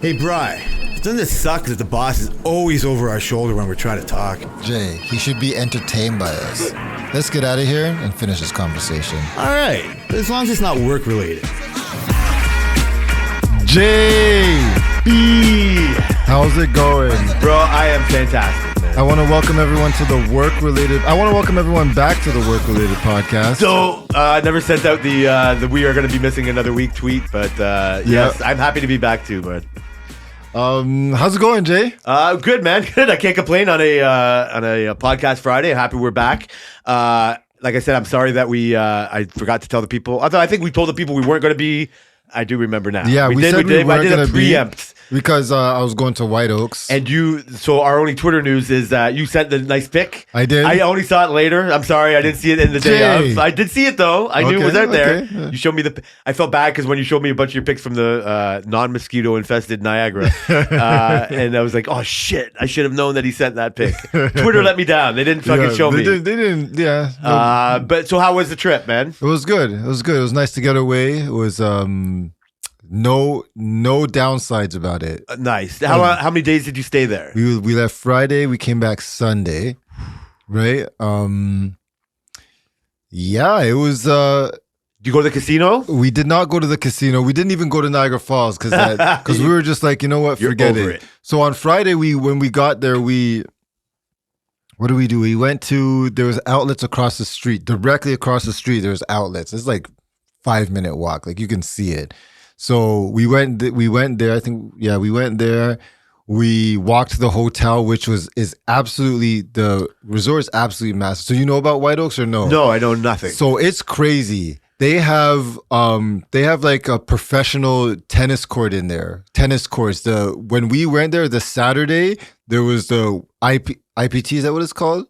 Hey, Bri, doesn't it suck that the boss is always over our shoulder when we're trying to talk? Jay, he should be entertained by us. Let's get out of here and finish this conversation. All right, as long as it's not work-related. Jay! B. How's it going? Bro, I am fantastic, man. I want to welcome everyone to the work-related... I want to welcome everyone back to the work-related podcast. So, I never sent out the we are going to be missing another week tweet, but yes, I'm happy to be back too, bud. How's it going, Jay? Good, man. Good. I can't complain on a podcast Friday. Happy we're back. Like I said, I'm sorry that I forgot to tell the people. Although I think we told the people we weren't going to be. I do remember now. Yeah, we said we weren't I did gonna a preempt. Because I was going to White Oaks. And so our only Twitter news is that you sent the nice pic. I did. I only saw it later. I'm sorry, I didn't see it in the day of. I did see it though. I knew it was out there. Okay. You showed me I felt bad because when you showed me a bunch of your pics from the non-mosquito infested Niagara, and I was like, oh shit, I should have known that he sent that pic. Twitter let me down. They didn't fucking show me. They didn't. Yeah. But so how was the trip, man? It was good. It was nice to get away. It was no downsides about it. Nice. How many days did you stay there? We left Friday. We came back Sunday. Right. Yeah. It was. Did you go to the casino? We did not go to the casino. We didn't even go to Niagara Falls because we were just like, you know what, forget it. So on Friday, when we got there, what do? We went to, there was outlets across the street, directly across the street. There's outlets. It's like 5-minute walk. Like you can see it. So we went there. I think, yeah, we went there. We walked to the hotel, which is absolutely, the resort is absolutely massive. So you know about White Oaks or no? No, I know nothing. So it's crazy. They have like a professional tennis court in there. Tennis courts. When we went there the Saturday, there was the IPT. Is that what it's called?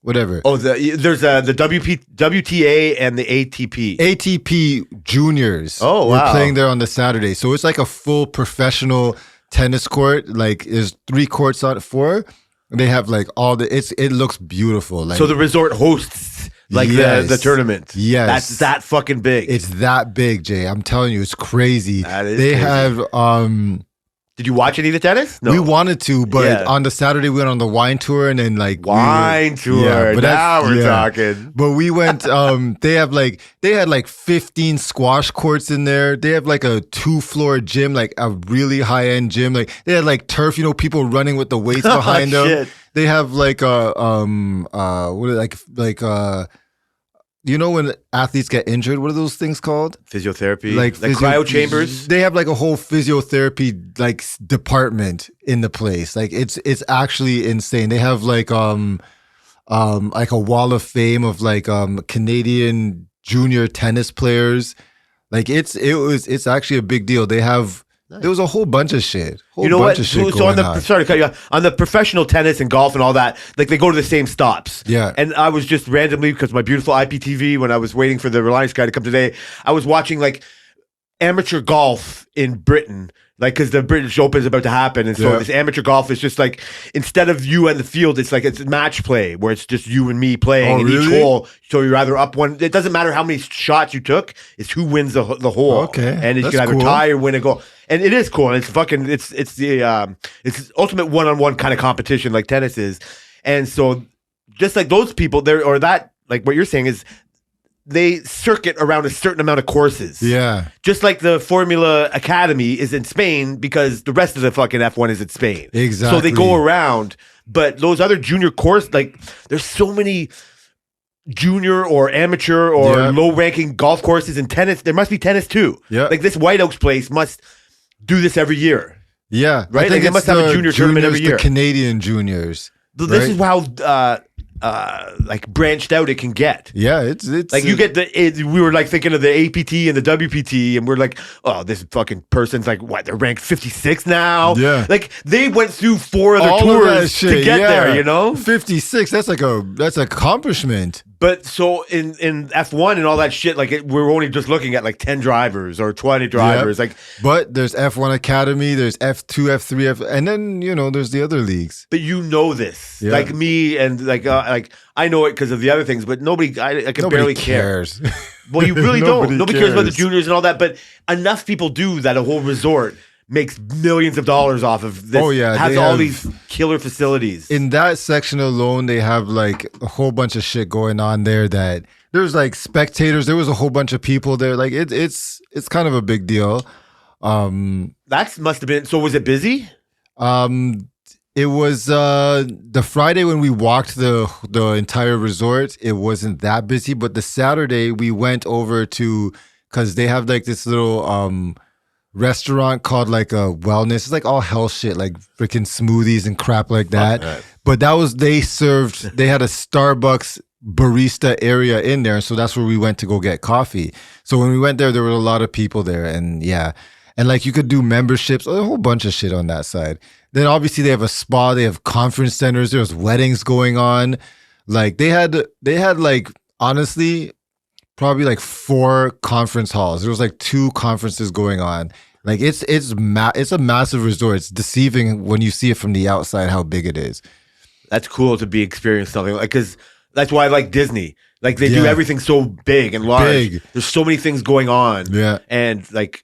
Whatever. Oh, there's the WTA and the ATP. ATP juniors. Oh, wow. We're playing there on the Saturday. So it's like a full professional tennis court. Like there's 3 courts on 4. They have like it looks beautiful. Like, so the resort hosts the tournament. Yes. That's that fucking big. It's that big, Jay. I'm telling you, it's crazy. That is they crazy. Have Did you watch any of the tennis? No. We wanted to, but on the Saturday we went on the wine tour and then like wine tour. Yeah, but now we're talking. But we went. They had like 15 squash courts in there. They have like a 2-floor gym, like a really high end gym. Like they had like turf, people running with the weights behind them. Shit. They have like when athletes get injured, what are those things called? Physiotherapy, like cryo chambers. They have like a whole physiotherapy like department in the place. Like it's actually insane. They have like a wall of fame of like Canadian junior tennis players. Like it's actually a big deal. They have. Nice. There was a whole bunch of shit. Sorry to cut you off. On the professional tennis and golf and all that, like they go to the same stops. Yeah. And I was just randomly, because my beautiful IPTV, when I was waiting for the Reliance guy to come today, I was watching like amateur golf in Britain. Like, because the British Open is about to happen. And so this amateur golf is just like, instead of you and the field, it's match play, where it's just you and me playing in each hole. So you're either up one. It doesn't matter how many shots you took. It's who wins the hole. Okay. And you can either tie or win a goal. And it is cool. And it's the ultimate one-on-one kind of competition like tennis is. And so just like those people there, or that, like what you're saying is, they circuit around a certain amount of courses. Yeah. Just like the Formula Academy is in Spain because the rest of the fucking F1 is in Spain. Exactly. So they go around. But those other junior courses, like there's so many junior or amateur or low-ranking golf courses in tennis. There must be tennis too. Yeah. Like this White Oaks place must do this every year. Yeah. Right? Like they must have a junior tournament every year. The Canadian juniors. This is how like branched out it can get. Yeah, it's like you get we were like thinking of the APT and the WPT, and we're like, oh, this fucking person's like, what? They're ranked 56 now. Yeah, like they went through 4 other tours to get there. 56. That's an accomplishment. But so in F1 and all that shit, like we're only just looking at like 10 drivers or 20 drivers. Like, but there's F1 Academy, there's F2, F3, and then there's the other leagues. But this, like me, and like I know it because of the other things. But nobody barely cares. Well, you really don't. Nobody cares about the juniors and all that. But enough people do that a whole resort makes millions of dollars off of this. Oh, yeah, has they all have- these killer facilities. In that section alone, they have like a whole bunch of shit going on there. That there's like spectators. There was a whole bunch of people there. Like it's kind of a big deal. That must have been. So was it busy? It was the Friday when we walked the entire resort. It wasn't that busy, but the Saturday we went over to, because they have like this little restaurant called like a wellness. It's like all health shit, like freaking smoothies and crap like that. But that was they had a Starbucks barista area in there, so that's where we went to go get coffee. So when we went there were a lot of people there, and yeah. And like you could do memberships, a whole bunch of shit on that side. Then obviously they have a spa, they have conference centers, there's weddings going on. Like they had like honestly probably like 4 conference halls. There was like 2 conferences going on. Like it's a massive resort. It's deceiving when you see it from the outside how big it is. That's cool to be experienced something like, because that's why I like Disney. Like they do Yeah. everything so big and large. Big. There's so many things going on. Yeah. And like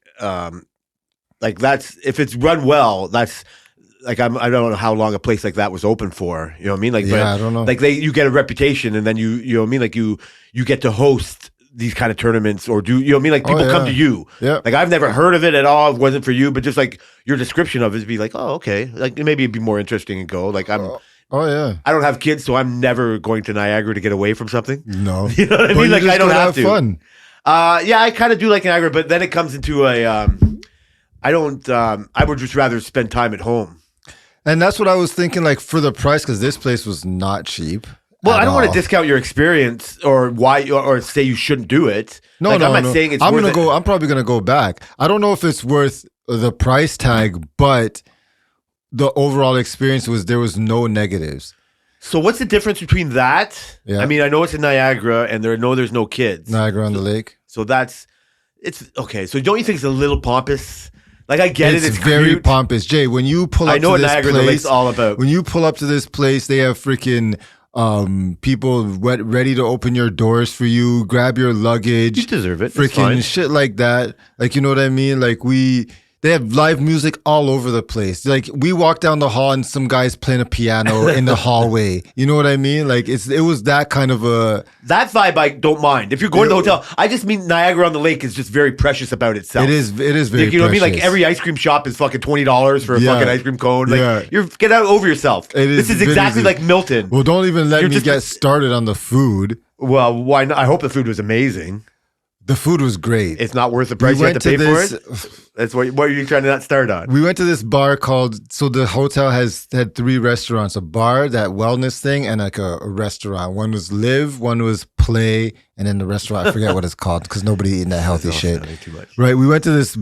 that's, if it's run well, that's like I don't know how long a place like that was open for. You know what I mean? Like, Yeah, but, I don't know. Like you get a reputation, and then you know what I mean? Like you get to host these kind of tournaments, or do you know what I mean? Like people come yeah. to you. Yeah. Like I've never heard of it at all. It wasn't for you, but just like your description of it would be like, oh, okay. Like maybe it'd be more interesting and go. Like Oh yeah. I don't have kids, so I'm never going to Niagara to get away from something. No. You know what I But mean? you Like just I don't gotta have to. fun. Yeah, I kind of do like Niagara, but then it comes into a. I don't. I would just rather spend time at home. And that's what I was thinking, like for the price, because this place was not cheap. Well, at I don't want to all. discount your experience or why or say you shouldn't do it. No, like, no, I'm not no. saying it's. I'm worth gonna it. go. I'm probably gonna go back. I don't know if it's worth the price tag, but the overall experience there was no negatives. So what's the difference between that? Yeah. I mean, I know it's in Niagara, and there's no kids. Niagara on the Lake. So it's okay. So don't you think it's a little pompous? Like I get It's it. It's very cute. pompous, Jay. When you pull up I know to what this Niagara on the Lake's place, all about. when you pull up to this place, they have freaking people ready to open your doors for you, grab your luggage. You deserve it. It's Freaking fine. shit like that. Like, you know what I mean? Like they have live music all over the place. Like we walk down the hall and some guy's playing a piano in the hallway. You know what I mean? Like it was that kind of a. That vibe I don't mind. If you're going to the hotel, I just mean Niagara on the Lake is just very precious about itself. It is very. Like, you know what I mean? Like precious. every ice cream shop is fucking $20 for a Yeah. fucking ice cream cone. Like Yeah. you're get out over yourself. It This is exactly like Milton. Well, don't even let You're me just- get started on the food. Well, why not? I hope the food was amazing. The food was great. It's not worth the price you have to pay for it. That's what are you trying to not start on? We went to this bar so the hotel had 3 restaurants, a bar, that wellness thing, and like a restaurant. One was Live, one was Play, and then the restaurant, I forget what it's called because nobody eating that healthy shit. Too much. Right. We went to this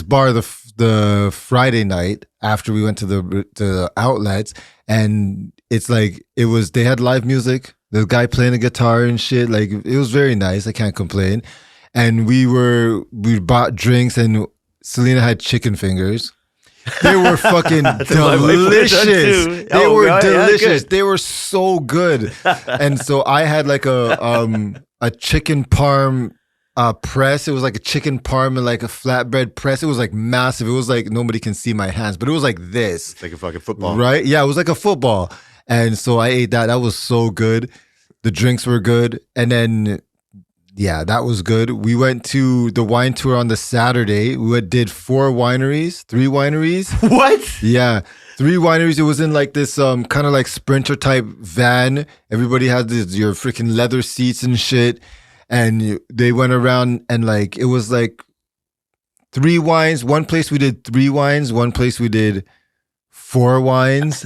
bar the Friday night after we went to the outlets, and it's like they had live music, the guy playing a guitar and shit. Like it was very nice. I can't complain. And we bought drinks, and Selena had chicken fingers. They were fucking my wife would have done delicious. too. They Oh, were yeah, delicious. good. They were so good. And so I had like a chicken parm press. It was like a chicken parm and like a flatbread press. It was like massive. It was like nobody can see my hands, but it was like this. It's like a fucking football. Right? Yeah, it was like a football. And so I ate that. That was so good. The drinks were good. And then, yeah, that was good. We went to the wine tour on the Saturday. We did 3 wineries. What? Yeah, 3 wineries. It was in like this kind of like Sprinter type van. Everybody had your freaking leather seats and shit. And they went around and like, it was like 3 wines. One place we did 3 wines. One place we did 4 wines.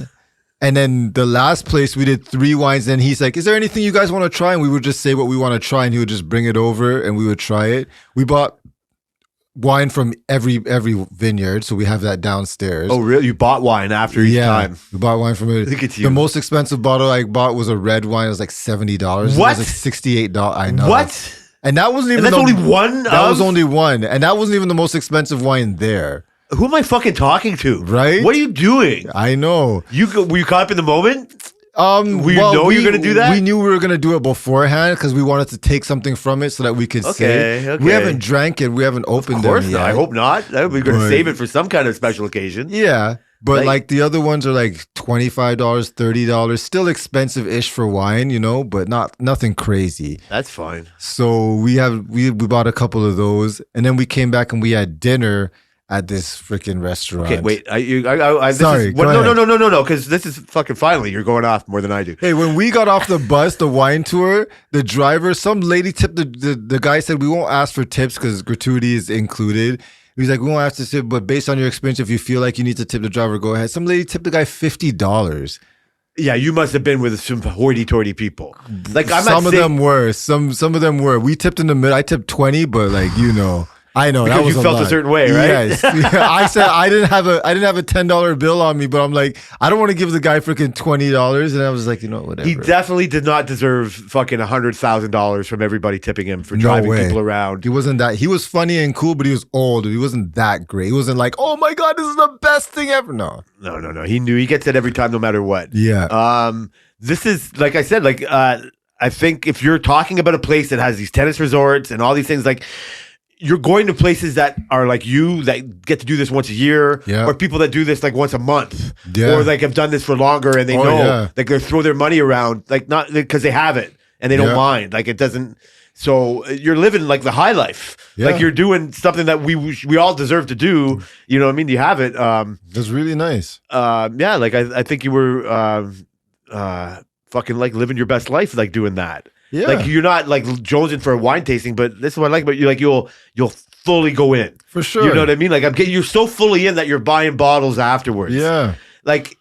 And then the last place we did 3 wines. And he's like, is there anything you guys want to try? And we would just say what we want to try. And he would just bring it over and we would try it. We bought wine from every vineyard. So we have that downstairs. Oh, really? You bought wine after each time? We bought wine from it. Look at you. The most expensive bottle I bought was a red wine. It was like $70. What? It was like $68. I know. What? And that wasn't even And that's only one? That was only one. And that wasn't even the most expensive wine there. Who am I fucking talking to? Right? What are you doing? I know. Were you caught up in the moment? We know you're gonna do that? We knew we were gonna do it beforehand because we wanted to take something from it so that we could say. Okay. We haven't drank it. We haven't opened Of course them not. yet. I hope not. We're going to But- save it for some kind of special occasion. Yeah. But Like- like the other ones are like $25, $30, still expensive-ish for wine, you know, but nothing crazy. That's fine. So we bought a couple of those, and then we came back and we had dinner at this freaking restaurant. Okay, wait. Sorry, go ahead. No. Because this is fucking finally you're going off more than I do. Hey, when we got off the bus, the wine tour, the driver, some lady tipped the guy said we won't ask for tips because gratuity is included. He's like, we won't ask to tip, but based on your experience, if you feel like you need to tip the driver, go ahead. Some lady tipped the guy $50. Yeah, you must have been with some hoity-toity people. Like I'm Some not of saying, them were. Some of them were. We tipped in the middle. I tipped 20, but like I know Because that was you felt a lot. certain way, right? Yes. Yeah, I said I didn't have a $10 bill on me, but I'm like, I don't want to give the guy freaking $20, and I was like, whatever. he definitely did not deserve fucking $100,000 from everybody tipping him for No driving way. people around. He wasn't that. He was funny and cool, but he was old. He wasn't that great. He wasn't like, oh my god, this is the best thing ever. No. No. He knew he gets it every time, no matter what. Yeah. This is like I said, I think if you're talking about a place that has these tennis resorts and all these things, like you're going to places that are like you that get to do this once a year, Yeah. or people that do this like once a month, Yeah. or like have done this for longer and they Oh, know yeah. like they throw their money around, like not because they have it and they don't Yeah. mind, like it doesn't. So you're living like the high life, Yeah. like you're doing something that we all deserve to do. You know what I mean? You have it. That's really nice. Yeah, like I think you were fucking like living your best life, like doing that. Yeah. Like you're not like jonesing for a wine tasting, but this is what I like about you. Like you'll fully go in. For sure. You know what I mean? Like you're so fully in that you're buying bottles afterwards. Yeah. Like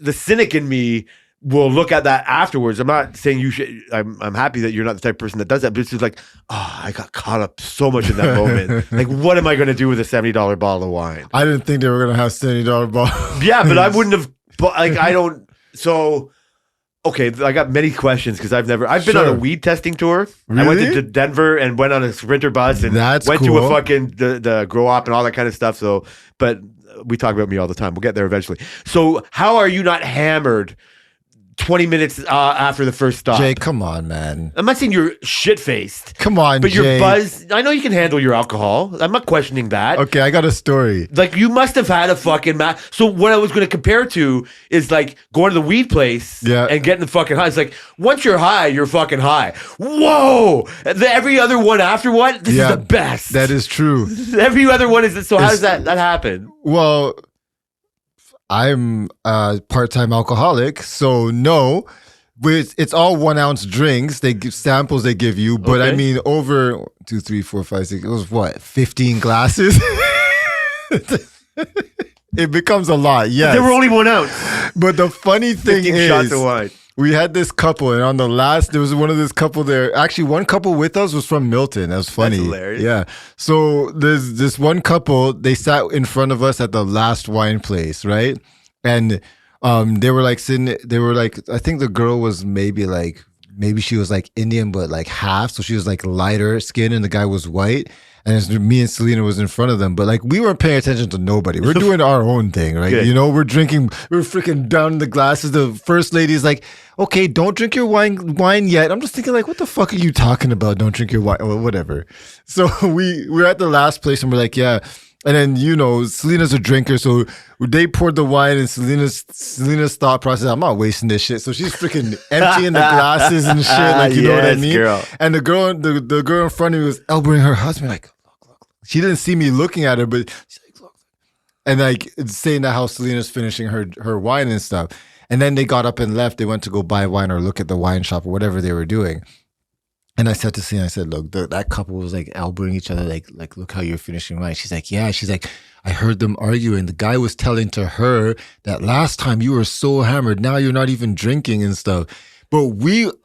the cynic in me will look at that afterwards. I'm not saying you should. I'm happy that you're not the type of person that does that. But it's just like, oh, I got caught up so much in that moment. Like, what am I going to do with a $70 bottle of wine? I didn't think they were gonna have $70 bottles. Yeah, but I wouldn't have. But like, I don't. So. Okay, I got many questions because I've been on a Sure. weed testing tour. I went Really? to Denver and went on a Sprinter bus and That's went to cool. a fucking the grow up and all that kind of stuff. So, but we talk about me all the time. We'll get there eventually. So, how are you not hammered 20 minutes after the first stop? Jay, come on, man. I'm not saying you're shit faced, Come on, but Jay. you're buzzed. I know you can handle your alcohol. I'm not questioning that. Okay, I got a story. Like you must have had a fucking So what I was going to compare to is like going to the weed place Yeah. and getting the fucking high. It's like once you're high, you're fucking high. Whoa! Every other one after what? This is the best. That is true. Every other one is. So how does that happen? Well, I'm a part-time alcoholic, so no. But it's all 1 ounce drinks. They give samples they give you, but I Okay. mean over 2, 3, 4, 5, 6. It was what 15 glasses. It becomes a lot, yes. There were only 1 ounce. But the funny thing 15 is, shots of wine. we had this couple, and on the last, there was one of this couple there. Actually, one couple with us was from Milton. That was funny. That's hilarious. Yeah. So there's this one couple. They sat in front of us at the last wine place, right? And they were like sitting. They were like, I think the girl was maybe she was like Indian, but like half. So she was like lighter skin, and the guy was white. And it's me and Selena was in front of them, but like we weren't paying attention to nobody. We're doing our own thing, right? Good. You know, we're drinking, we're freaking down the glasses. The first lady's like, "Okay, don't drink your wine yet." I'm just thinking, like, what the fuck are you talking about? Don't drink your wine, or whatever. So we're at the last place, and we're like, yeah. And then Selena's a drinker, so they poured the wine, and Selena's thought process, I'm not wasting this shit. So she's freaking emptying the glasses and shit, like you know what I Yes, mean. girl. And the girl in front of me was elbowing her husband, like, look. She didn't see me looking at her, but she's like, look. And like saying that how Selena's finishing her wine and stuff. And then they got up and left. They went to go buy wine or look at the wine shop or whatever they were doing. And I said to Selena, I said, look, that couple was like elbowing each other, like, look how you're finishing wine. She's like, yeah. She's like, I heard them arguing. The guy was telling to her that last time you were so hammered, now you're not even drinking and stuff. But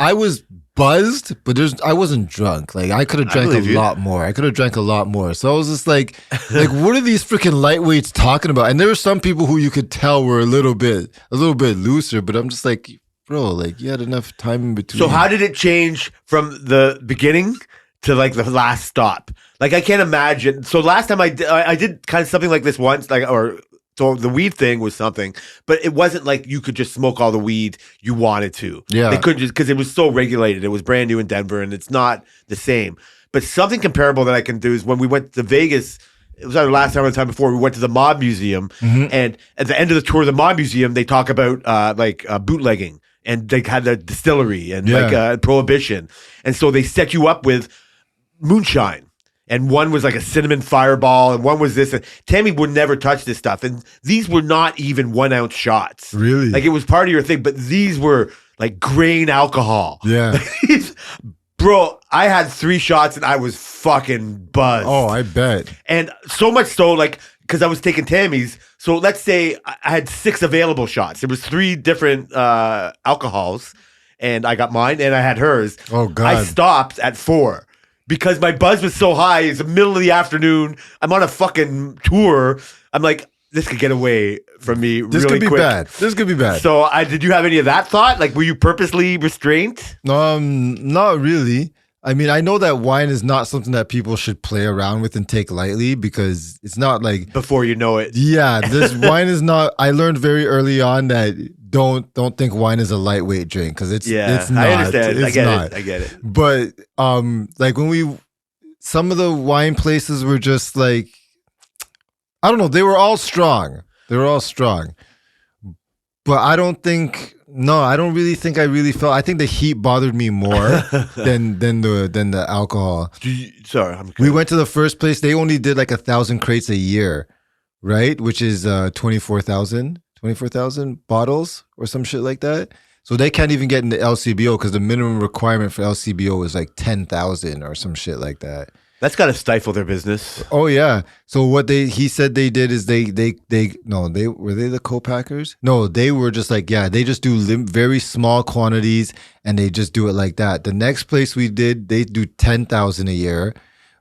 I was buzzed, but I wasn't drunk. Like I could have drank a lot more. I could have drank a lot more. So I was just like what are these freaking lightweights talking about? And there were some people who you could tell were a little bit looser, but I'm just like, bro, like you had enough time in between. So how did it change from the beginning to like the last stop? Like I can't imagine. So last time I did kind of something like this once, like or So the weed thing was something, but it wasn't like you could just smoke all the weed you wanted to. Yeah. They couldn't just, because it was so regulated. It was brand new in Denver, and it's not the same. But something comparable that I can do is when we went to Vegas, it was either last time or the time before, we went to the Mob Museum, and at the end of the tour of the Mob Museum, they talk about bootlegging, and they had the distillery and prohibition. And so they set you up with moonshine. And one was like a cinnamon fireball, and one was this. And Tammy would never touch this stuff. And these were not even 1 ounce shots. Really? Like, it was part of your thing, but these were like grain alcohol. Yeah. Bro, I had 3 shots and I was fucking buzzed. Oh, I bet. And so much so, like, because I was taking Tammy's. So let's say I had 6 available shots. There was 3 different alcohols, and I got mine and I had hers. Oh, God. I stopped at 4. Because my buzz was so high, it's the middle of the afternoon. I'm on a fucking tour. I'm like, this could get away from me This really could be quick. bad. This could be bad. So, did you have any of that thought? Like, were you purposely restrained? Not really. I mean, I know that wine is not something that people should play around with and take lightly, because it's not like, Before you know it. yeah, this wine is not. I learned very early on that don't think wine is a lightweight drink, because it's not. I understand. It's I get not. it. I get it. But like when some of the wine places were just like, I don't know, they were all strong. But I don't really think I really felt. I think the heat bothered me more than the alcohol. Sorry, We went to the first place. They only did like 1,000 crates a year, right? Which is 24,000 bottles or some shit like that. So they can't even get into LCBO because the minimum requirement for LCBO is like 10,000 or some shit like that. That's got to stifle their business. Oh yeah. So what he said they did is they were they the co-packers? No, they were just like, yeah, they just do very small quantities and they just do it like that. The next place we did, they do 10,000 a year,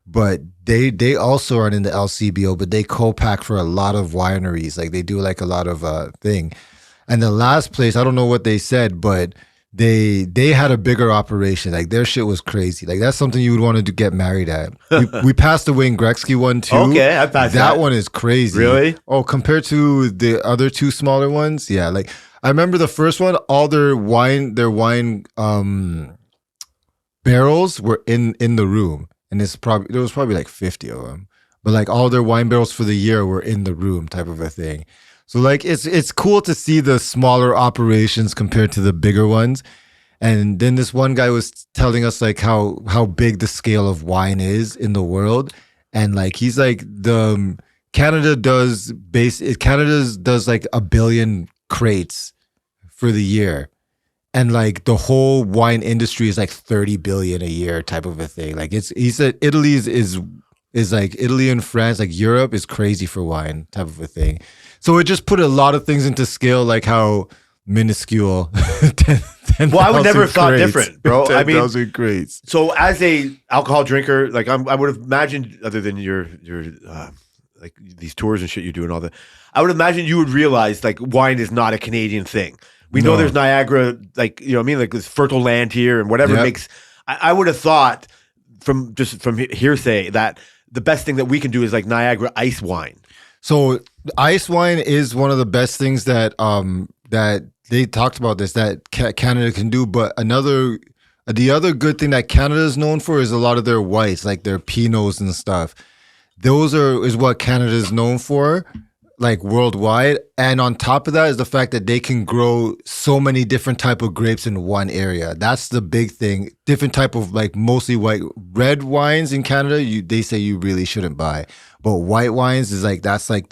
but they also aren't in the LCBO, but they co-pack for a lot of wineries. Like they do like a lot of thing. And the last place, I don't know what they said, but they had a bigger operation. Like their shit was crazy. Like that's something you would want to get married at. We passed the Wayne Gretzky one too. Okay, I passed that. That one is crazy. Really? Oh, compared to the other 2 smaller ones, yeah. Like I remember the first one, all their wine barrels were in the room, and there was probably like 50 of them. But like all their wine barrels for the year were in the room, type of a thing. So like it's cool to see the smaller operations compared to the bigger ones. And then this one guy was telling us like how big the scale of wine is in the world. And like he's like Canada does like 1 billion crates for the year. And like the whole wine industry is like 30 billion a year type of a thing. Like he said Italy's is like Italy and France, like Europe is crazy for wine type of a thing. So it just put a lot of things into scale, like how minuscule. 10, Well, I would never have thought different, bro. I mean, 10,000 crates. So as a alcohol drinker, like I would have imagined, other than your like these tours and shit you do and all that, I would imagine you would realize like wine is not a Canadian thing. We know there's Niagara, like, you know what I mean, like this fertile land here and whatever makes. I would have thought from hearsay that the best thing that we can do is like Niagara ice wine. So ice wine is one of the best things that that they talked about this that Canada can do. But the other good thing that Canada is known for is a lot of their whites, like their Pinots and stuff. Those is what Canada is known for, like worldwide. And on top of that is the fact that they can grow so many different type of grapes in one area. That's the big thing. Different type of like mostly white red wines in Canada. They say you really shouldn't buy, but white wines is like that's like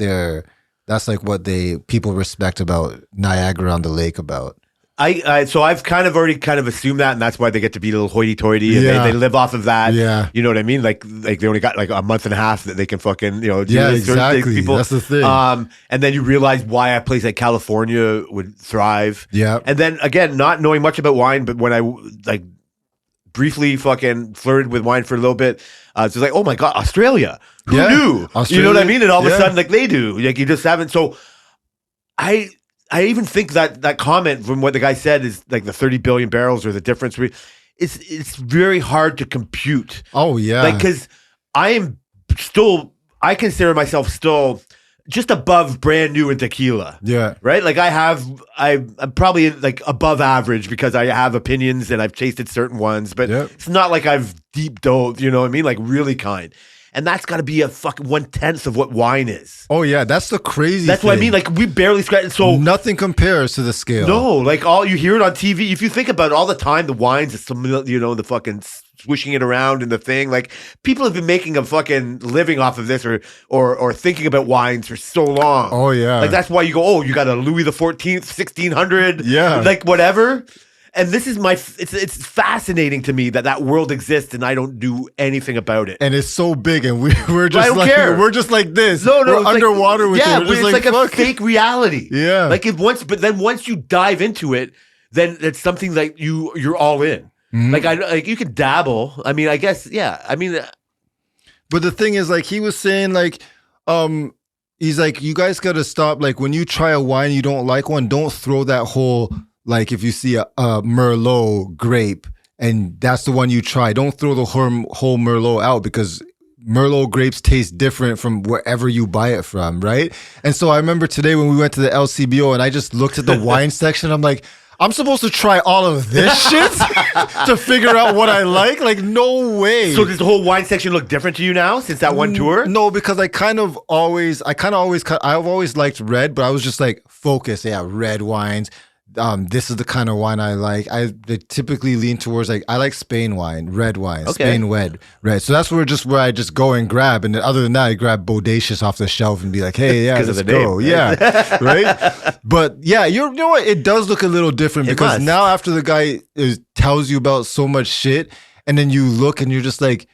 what people respect about Niagara on the Lake about. So I've kind of already assumed that, and that's why they get to be a little hoity-toity, and they live off of that. Yeah, you know what I mean? Like they only got like a month and a half that they can fucking do exactly. People. That's the thing. And then you realize why a place like California would thrive. Yeah, and then again, not knowing much about wine, but when I like briefly fucking flirted with wine for a little bit, it's like, oh my god, Australia. Who knew? Australia, you know what I mean? And all of a sudden, like they do. Like you just haven't. So I even think that comment from what the guy said is like the 30 billion barrels or the difference. It's very hard to compute. Oh yeah, like because I consider myself still just above brand new in tequila. Yeah. Right? Like I'm probably like above average because I have opinions and I've tasted certain ones, but it's not like I've deep dove, you know what I mean? Like really kind. And that's got to be a fucking 1/10 of what wine is. Oh yeah, that's the crazy That's thing. what I mean. Like we barely scratch. So nothing compares to the scale. no, like all you hear it on TV. If you think about it, all the time, the wines, it's some, you know, the fucking swishing it around in the thing. Like people have been making a fucking living off of this, or thinking about wines for so long. Oh yeah. Like that's why you go, oh, you got a Louis the 14th, 1600, Yeah. like whatever. And this is it's fascinating to me that world exists and I don't do anything about it. And it's so big, and we're just I don't like care. we're just like this. No, we're it's underwater with yeah, it. We're just it's like a fuck. fake reality. Yeah. like but then once you dive into it, then it's something like you're all in. Like you can dabble. I mean, I guess yeah. I mean, But the thing is, like he was saying, like, he's like, you guys got to stop. Like when you try a wine you don't like one, don't throw that whole, like if you see a Merlot grape and that's the one you try, don't throw the whole Merlot out because Merlot grapes taste different from wherever you buy it from, right? And so I remember today when we went to the LCBO and I just looked at the wine section, I'm like, I'm supposed to try all of this shit to figure out what I like? Like, no way. so does the whole wine section look different to you now since that one tour? No, because I've always liked red, but I was just like, focus, yeah, red wines. This is the kind of wine I like. They typically lean towards like I like Spain wine, red wine, Spain red. So that's where I just go and grab. And then other than that, I grab Bodacious off the shelf and be like, hey, yeah, let's go, yeah, right. But yeah, you know what? It does look a little different because now after the guy tells you about so much shit, and then you look and you're just like,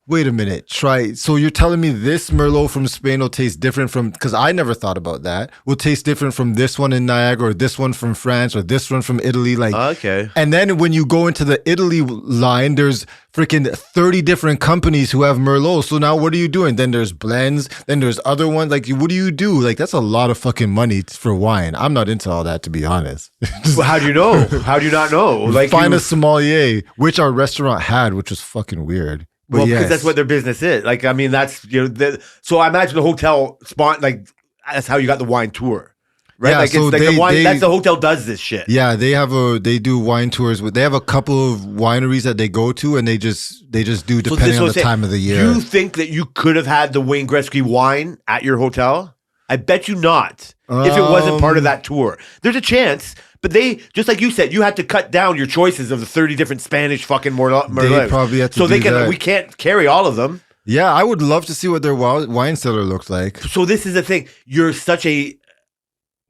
wait a minute, try. So you're telling me this Merlot from Spain will taste different from, because I never thought about that, will taste different from this one in Niagara or this one from France or this one from Italy. Like, okay. And then when you go into the Italy line, there's freaking 30 different companies who have Merlot. So now what are you doing? Then there's blends, then there's other ones. Like, what do you do? Like, that's a lot of fucking money for wine. I'm not into all that, to be honest. Well, how do you know? How do you not know? Like, find a sommelier, which our restaurant had, which was fucking weird. But well, because that's what their business is. Like, I mean, that's, you know, so I imagine the hotel like, that's how you got the wine tour, right? Yeah, like, so it's like the wine, that's the hotel does this shit. Yeah, they do wine tours. They have a couple of wineries that they go to, and they just do depending on the time of the year. Do you think that you could have had the Wayne Gretzky wine at your hotel? I bet you not. If it wasn't part of that tour, there's a chance. But they, just like you said, you had to cut down your choices of the 30 different Spanish fucking Merlot. They probably had to so do that. We can't carry all of them. Yeah, I would love to see what their wine cellar looked like. So this is the thing. You're such a,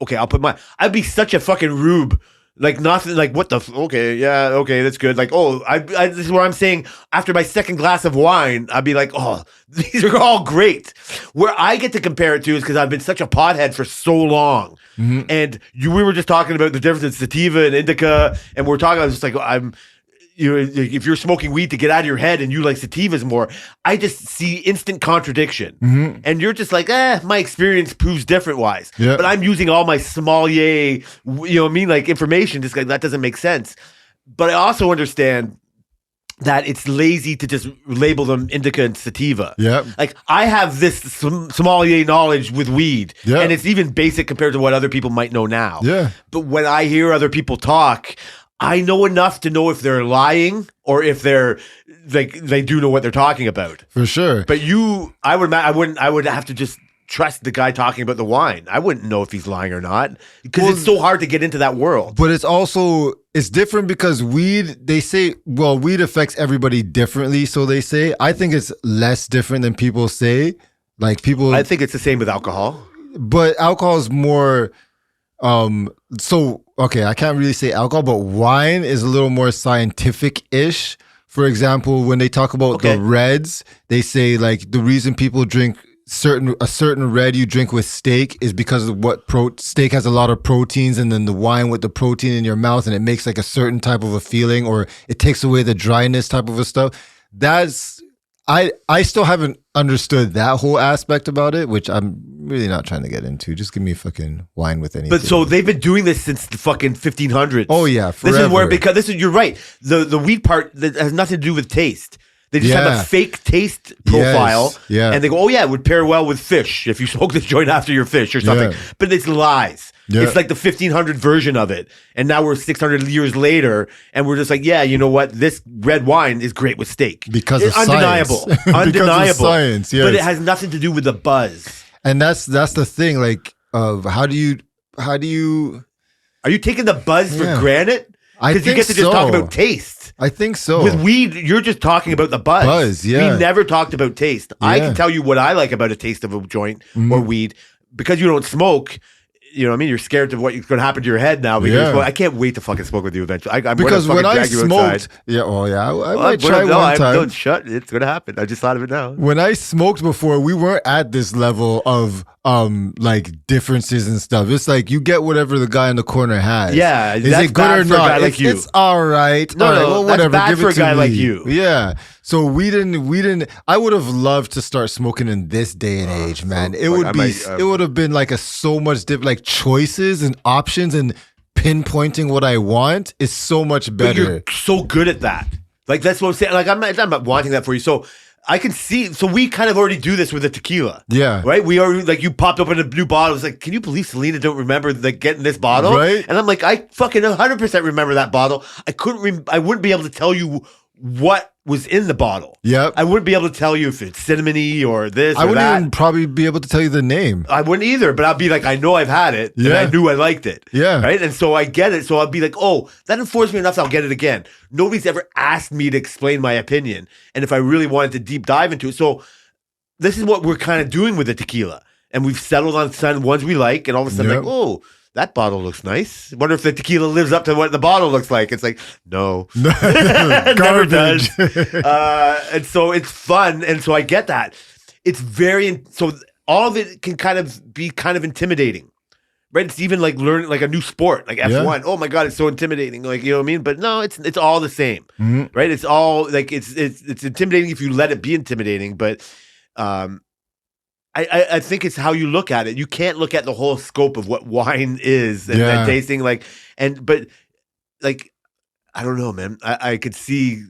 okay, I'd be such a fucking rube. Like nothing, like what the, okay, yeah, okay, that's good. Like, oh, this is what I'm saying. After my second glass of wine, I'd be like, oh, these are all great. Where I get to compare it to is because I've been such a pothead for so long. Mm-hmm. And we were just talking about the difference in sativa and indica, and we're talking about just like, if you're smoking weed to get out of your head and you like sativas more, I just see instant contradiction. Mm-hmm. And you're just like, my experience proves different wise. Yeah. But I'm using all my sommelier, you know what I mean, like information, just like that doesn't make sense. But I also understand that it's lazy to just label them indica and sativa. Yeah. Like I have this sommelier knowledge with weed, and it's even basic compared to what other people might know now. Yeah. But when I hear other people talk, I know enough to know if they're lying or if they're like they do know what they're talking about. For sure. But I would have to just trust the guy talking about the wine. I wouldn't know if he's lying or not because it's so hard to get into that world. But it's different because weed affects everybody differently. So they say, I think it's less different than people say. Like people, I think it's the same with alcohol, but alcohol is more, okay, I can't really say alcohol, but wine is a little more scientific-ish. For example, when they talk about the reds, they say like the reason people drink a certain red you drink with steak is because of what steak has a lot of proteins, and then the wine with the protein in your mouth, and it makes like a certain type of a feeling, or it takes away the dryness type of a stuff. That's I still haven't understood that whole aspect about it, which I'm really not trying to get into. Just give me fucking wine with anything. But so they've been doing this since the fucking 1500s. Oh yeah, forever. This is where, because you're right. The weed part that has nothing to do with taste. They just have Yeah. a fake taste profile. Yes, yeah. And they go, oh, yeah, it would pair well with fish if you smoke this joint after your fish or something. Yeah. But it's lies. Yeah. It's like the 1500 version of it. And now we're 600 years later, and we're just like, yeah, you know what? This red wine is great with steak. Because it's of undeniable. science. Because of Undeniable. science, yes. But it has nothing to do with the buzz. And that's the thing. Like, how do you? Are you taking the buzz for Yeah. granted? I Because you think get to just talk so. about taste. I think so. With weed, you're just talking about the buzz. Buzz, yeah. We never talked about taste. I Yeah. can tell you what I like about a taste of a joint or weed. Because you don't smoke, you know what I mean? You're scared of what's going to happen to your head now. Because Yeah. I can't wait to fucking smoke with you eventually. I'm because gonna when fucking I drag you smoked, outside. I might try No, one time. Don't shut. It's going to happen. I just thought of it now. When I smoked before, we weren't at this level of like differences and stuff. It's like you get whatever the guy in the corner has. Yeah, is that's it good bad or for a not? guy like it's, you. it's all right. No, all right, no, well, that's whatever. bad Give for it a to guy like me. you. Yeah. So we didn't. I would have loved to start smoking in this day and age, man. It like, would I be. might, It would have been like a so much different, like choices and options and pinpointing what I want is so much But better. you're so good at that. Like, that's what I'm saying. Like, I'm not wanting that for you. So I can see. So we kind of already do this with the tequila. Yeah. Right? We are like, you popped open a new bottle. It's like, can you believe Selena don't remember like getting this bottle? Right. And I'm like, I fucking 100% remember that bottle. I wouldn't be able to tell you what was in the bottle. Yep. I wouldn't be able to tell you if it's cinnamony or this I or wouldn't that. even probably be able to tell you the name. I wouldn't either, but I'd be like, I know I've had it, and Yeah. I knew I liked it. Yeah. Right? And so I get it. So I'll be like, oh, that informs me enough that I'll get it again. Nobody's ever asked me to explain my opinion. And if I really wanted to deep dive into it. So this is what we're kind of doing with the tequila. And we've settled on some ones we like, and all of a sudden, Yep. like, oh, that bottle looks nice. Wonder if the tequila lives up to what the bottle looks like. It's like, no. Never Garbage. does. And so it's fun. And so I get that. It's very, so all of it can kind of be kind of intimidating. Right? It's even like learning like a new sport, like F1. Oh my God, it's so intimidating. Like, you know what I mean? But no, it's all the same. Right? It's all like it's intimidating if you let it be intimidating. But I think it's how you look at it. You can't look at the whole scope of what wine is and tasting but I don't know, man. I could see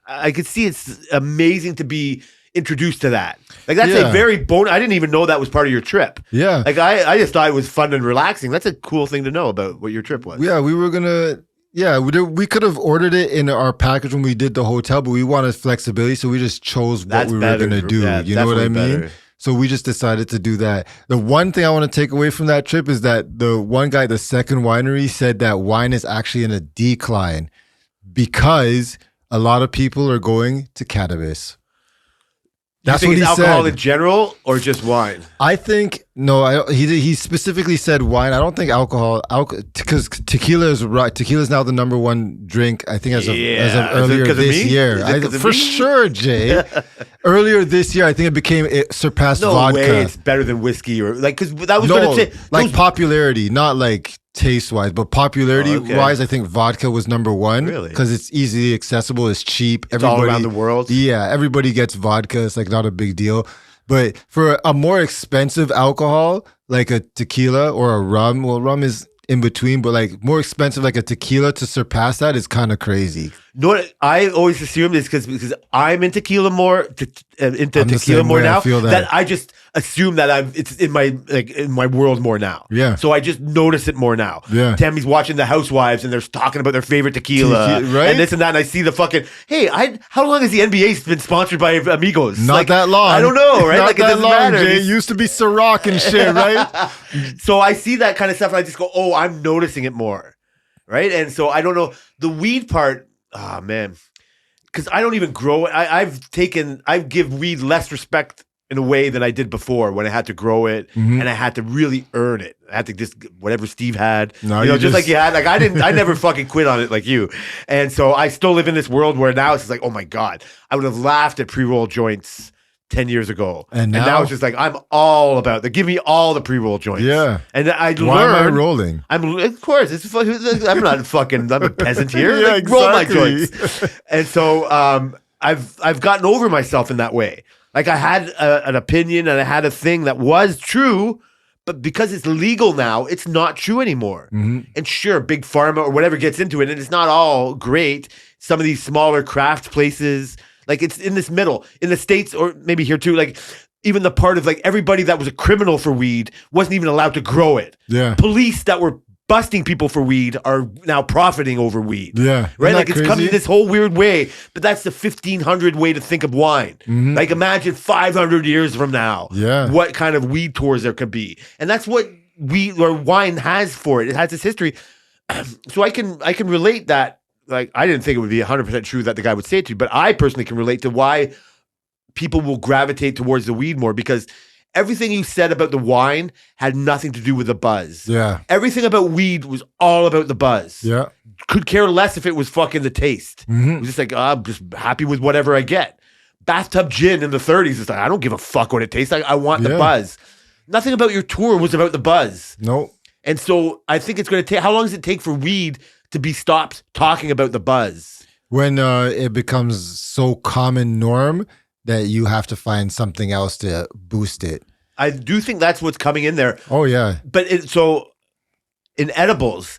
it's amazing to be introduced to that. Like that's a very I didn't even know that was part of your trip. Yeah. Like I just thought it was fun and relaxing. That's a cool thing to know about what your trip was. Yeah, we were gonna. Yeah, we could have ordered it in our package when we did the hotel, but we wanted flexibility, so we just chose what That's we better. were gonna do. Yeah, you know what I definitely mean? better. So we just decided to do that. The one thing I want to take away from that trip is that the one guy, the second winery, said that wine is actually in a decline because a lot of people are going to cannabis. That's you think what it's he alcohol said. in general or just wine? I think no. He specifically said wine. I don't think alcohol because tequila is right. Tequila is now the number one drink. I think as of earlier 'cause of this me? year. Is it 'cause of For me? sure, Jay. Earlier this year, I think it surpassed No vodka. way, it's better than whiskey or like because that was No, going to say like popularity, not like taste wise, but popularity Oh, okay. wise, I think vodka was number one. Really? Because it's easily accessible, it's cheap. It's all around the world. Yeah, everybody gets vodka. It's like not a big deal. But for a more expensive alcohol, like a tequila or a rum, well, rum is in between, but like more expensive, like a tequila to surpass that is kind of crazy. No, what I always assume is because I'm in tequila more, into I'm the tequila same more way, I now. feel that. I just assume that it's in my world more now. Yeah. So I just notice it more now. Yeah. Tammy's watching The Housewives and they're talking about their favorite tequila, Right? and this and that. And I see the fucking how long has the NBA been sponsored by Amigos? Not Like, that long. I don't know, right? Not Like it that doesn't long, matter. Jay. It used to be Ciroc and shit, right? So I see that kind of stuff and I just go, oh, I'm noticing it more. Right. And so I don't know the weed part. Oh, man. Because I don't even grow it. I give weed less respect in a way than I did before when I had to grow it and I had to really earn it. I had to just whatever Steve had, No, you know, you just like just- you had. Like I never fucking quit on it like you. And so I still live in this world where now it's just like, oh my God, I would have laughed at pre-roll joints 10 years ago. And now now- it's just like, I'm all about that. Give me all the pre-roll joints. Yeah. And I Why am I learned. rolling? Of course, I'm not fucking. I'm a peasant here. Yeah, Like, roll my exactly. joints. And so I've gotten over myself in that way. Like I had an opinion and I had a thing that was true, but because it's legal now, it's not true anymore. And sure, big pharma or whatever gets into it, and it's not all great. Some of these smaller craft places, Like it's in this middle. In the States, or maybe here too, like even the part of like everybody that was a criminal for weed wasn't even allowed to grow it. Yeah. Police that were busting people for weed are now profiting over weed. Yeah. Right? Isn't Like that it's come crazy? this whole weird way, but that's the 1500 way to think of wine. Mhm. Like imagine 500 years from now, Yeah. what kind of weed tours there could be. And that's what weed or wine has for it. It has its history. So I can relate that. Like I didn't think it would be 100% true that the guy would say it to you, but I personally can relate to why people will gravitate towards the weed more, because everything you said about the wine had nothing to do with the buzz. Yeah. Everything about weed was all about the buzz. Yeah. Could care less if it was fucking the taste. Mhm. It was just like, I'm just happy with whatever I get. Bathtub gin in the 30s is like, I don't give a fuck what it tastes like. I want the Yeah. buzz. Nothing about your tour was about the buzz. Nope. And so I think it's going to take, how long does it take for weed to be stopped talking about the buzz? When it becomes so common norm that you have to find something else to boost it. I do think that's what's coming in there. Oh yeah. But so in edibles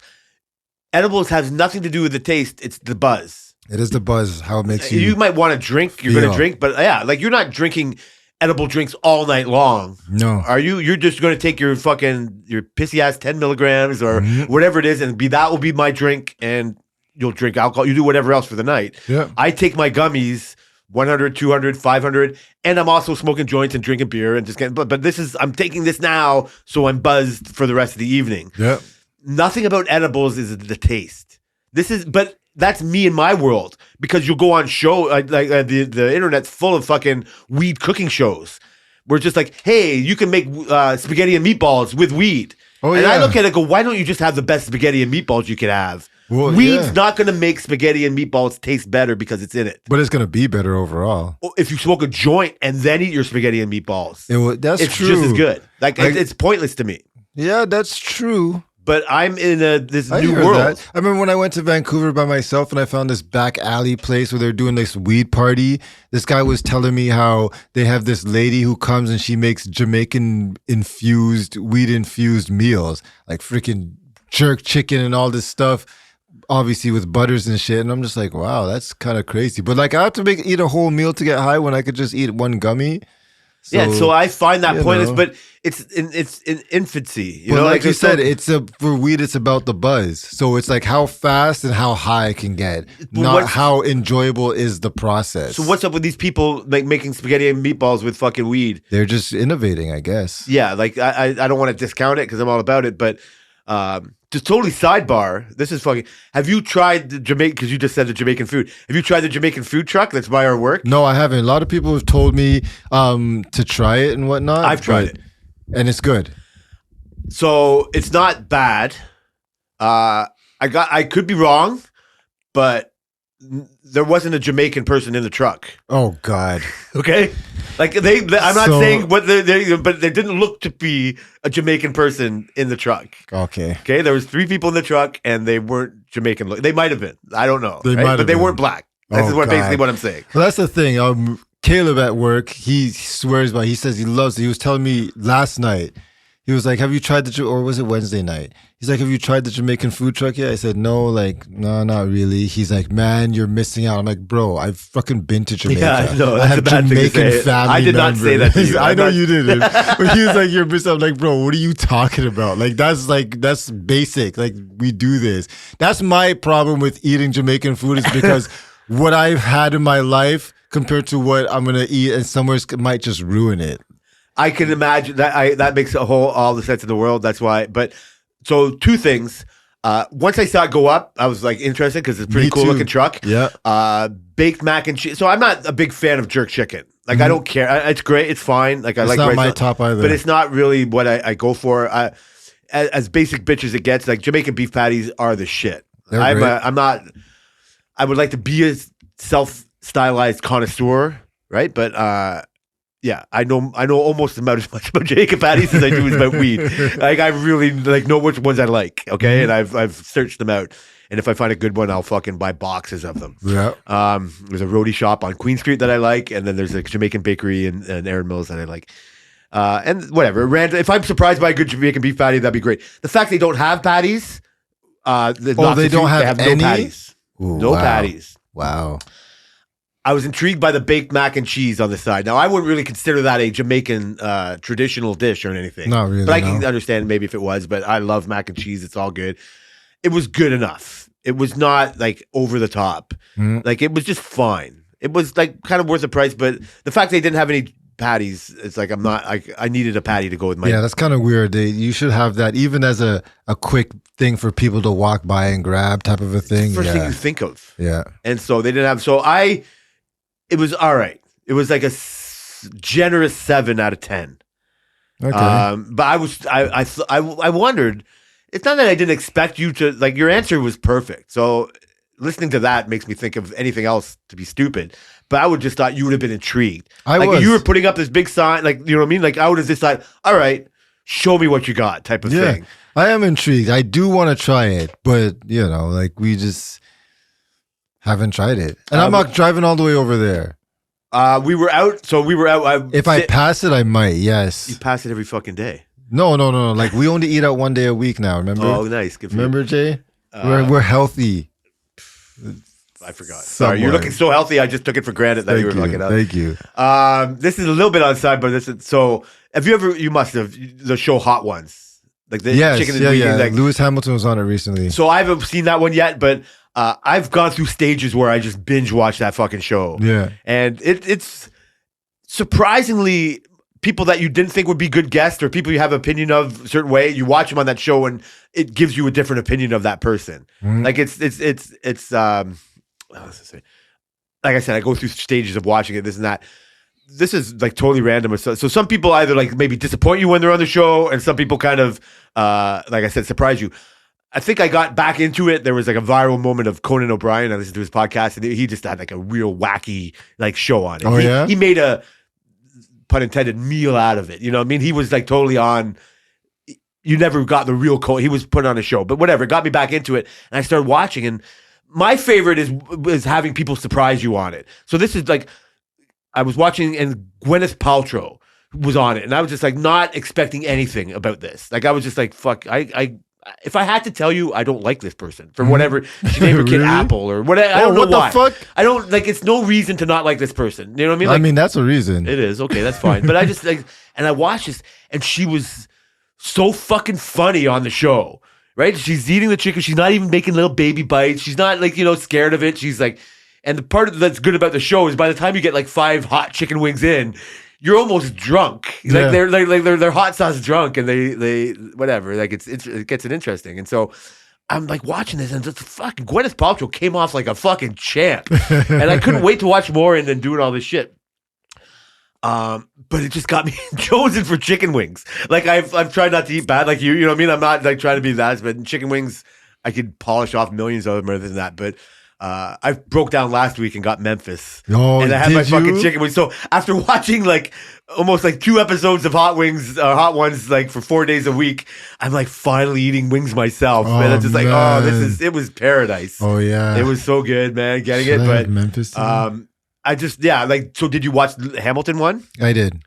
has nothing to do with the taste. It's the buzz. It is the buzz, how it makes You you. might want to drink. You're going to feel. drink, but yeah, like you're not drinking edible drinks all night long. No. Are you? You're just going to take your pissy ass 10 milligrams or Mm-hmm. whatever it is, and that will be my drink, and you'll drink alcohol. You do whatever else for the night. Yeah. I take my gummies 100, 200, 500, and I'm also smoking joints and drinking beer and just getting. But this is I'm taking this now, so I'm buzzed for the rest of the evening. Yeah. Nothing about edibles is the taste. But that's me in my world, because you'll go on the internet's full of fucking weed cooking shows. Where it's just like, hey, you can make spaghetti and meatballs with weed. Oh, and I yeah. look at it and go, why don't you just have the best spaghetti and meatballs you could have? Well, Weed's yeah. not going to make spaghetti and meatballs taste better because it's in it. But it's gonna be better overall. If you smoke a joint and then eat your spaghetti and meatballs, That's it's true. just as good. Like Like- it's pointless to me. Yeah, that's true. But I'm in this I new hear world. that. I remember when I went to Vancouver by myself and I found this back alley place where they're doing this weed party. This guy was telling me how they have this lady who comes and she makes Jamaican weed infused meals, like freaking jerk chicken and all this stuff, obviously with butters and shit. And I'm just like, wow, that's kind of crazy. But like, I have to eat a whole meal to get high when I could just eat one gummy. So I find that you pointless, know. but it's in infancy. You But know, like you there's said, no- for weed, it's about the buzz. So it's like how fast and how high it can get, But not what's- how enjoyable is the process. So what's up with these people like making spaghetti and meatballs with fucking weed? They're just innovating, I guess. Yeah, like I don't want to discount it because I'm all about it, but just totally sidebar. This is fucking. Have you tried the Jamaican? Because you just said the Jamaican food. Have you tried the Jamaican food truck that's by our work? No, I haven't. A lot of people have told me to try it and whatnot. I've tried it. and it's good. So it's not bad. I could be wrong, but there wasn't a Jamaican person in the truck. Oh God. Okay, like I'm not So- saying what but there didn't look to be a Jamaican person in the truck. Okay. Okay, there was 3 people in the truck, and they weren't Jamaican. They might have been. I don't know. They right? might have but they been. weren't black. This Oh, is basically God. what I'm saying. Well, that's the thing. Caleb at work, he swears by. He says he loves it. He was telling me last night. He was like, "Have you tried or was it Wednesday night?" He's like, "Have you tried the Jamaican food truck yet?" I said, "No, no, not really." He's like, "Man, you're missing out." I'm like, "Bro, I've fucking been to Jamaica. Yeah, I know. I That's have a bad thing to Jamaican say. family I did not say that to members." you. I I'm know not- you didn't. But he was like, "You're missing out." I'm like, "Bro, what are you talking about? That's basic. Like, we do this." That's my problem with eating Jamaican food, is because what I've had in my life compared to what I'm gonna eat, and somewhere might just ruin it. I can imagine that. That makes all the sense in the world. That's why. But so 2 things. Once I saw it go up, I was like interested because it's a pretty Me cool too. looking truck. Yeah. Baked mac and cheese. So I'm not a big fan of jerk chicken. Like I don't care. It's great. It's fine. Like I It's like not rice, my top either. but it's not really what I go for. As basic bitch as it gets, like Jamaican beef patties are the shit. They're I'm great. not. I would like to be a self-stylized connoisseur, right? But yeah, I know almost about as much about Jamaican patties as I do about weed. Like I really know which ones I like. Okay, and I've searched them out. And if I find a good one, I'll fucking buy boxes of them. Yeah. There's a roadie shop on Queen Street that I like, and then there's a Jamaican bakery in Erin Mills that I like. And whatever. If I'm surprised by a good Jamaican beef patty, that'd be great. The fact they don't have patties, they don't have no any? patties. Ooh, No wow. patties. Wow. I was intrigued by the baked mac and cheese on the side. Now, I wouldn't really consider that a Jamaican traditional dish or anything. Not really, But I no. can understand maybe if it was, but I love mac and cheese. It's all good. It was good enough. It was not like over the top. Like it was just fine. It was like kind of worth the price, but the fact they didn't have any patties, it's like I needed a patty to go with my. Yeah, that's kind of weird. You should have that even as a quick thing for people to walk by and grab type of a thing. First yeah. thing you think of. Yeah. And so they didn't have. It was all right. It was like a generous 7 out of 10. Okay. But I wondered. It's not that I didn't expect you to like. Your answer was perfect. So listening to that makes me think of anything else to be stupid. But I would just thought you would have been intrigued. If you were putting up this big sign, like you know what I mean. Like I would have just thought, all right, show me what you got, type of thing. I am intrigued. I do want to try it, but like we just haven't tried it, and I'm not driving all the way over there. We were out. So we were out. If I pass it, I might. Yes. You pass it every fucking day. No. Like we only eat out one day a week now. Remember? Oh, nice. Good for remember, Jay? We're healthy. I forgot. Sorry, you're looking so healthy. I just took it for granted that you were looking up. Thank you. This is a little bit on side, but this is so. Have you ever? You must have the show Hot Ones, like the chicken and yeah. like, Lewis Hamilton was on it recently. So I haven't seen that one yet, but I've gone through stages where I just binge watch that fucking show. Yeah, and it's surprisingly people that you didn't think would be good guests or people you have opinion of a certain way. You watch them on that show, and it gives you a different opinion of that person. Like it's like I said, I go through stages of watching it, this and that. This is like totally random. So some people either like maybe disappoint you when they're on the show, and some people kind of, like I said, surprise you. I think I got back into it. There was like a viral moment of Conan O'Brien. I listened to his podcast, and he just had like a real wacky like show on it. Oh, yeah? He made a, pun intended, meal out of it. You know what I mean? He was like totally on. You never got the real Conan. He was put on a show, but whatever. It got me back into it, and I started watching, and my favorite is having people surprise you on it. So this is like, I was watching and Gwyneth Paltrow was on it, and I was just like not expecting anything about this. Like I was just like, fuck, I if I had to tell you, I don't like this person for whatever she named her kid Really? Apple or whatever. I don't know what why. the fuck? I don't like. It's no reason to not like this person. You know what I mean? I Like, mean that's a reason. it is okay. That's fine. But I just like, and I watched this, and she was so fucking funny on the show. Right? She's eating the chicken. She's not even making little baby bites. She's not like, scared of it. She's like, and the part that's good about the show is by the time you get like 5 hot chicken wings in, you're almost drunk. Like they're hot sauce drunk, and they whatever. Like it gets it interesting. And so I'm like watching this, and it's fucking Gwyneth Paltrow came off like a fucking champ, and I couldn't wait to watch more and then doing all this shit. But it just got me chosen for chicken wings. Like I've tried not to eat bad like you know what I mean? I'm not like trying to be that, but chicken wings, I could polish off millions of them other than that. But I broke down last week and got Memphis. Oh, and I had my did fucking you? chicken wings. So after watching like almost like 2 episodes of Hot Ones like for 4 days a week, I'm like finally eating wings myself. Oh, and I'm just like, man. it was paradise. Oh yeah, It was so good, man, getting Should it. I But have Memphis. I just like, so did you watch the Hamilton one? I did.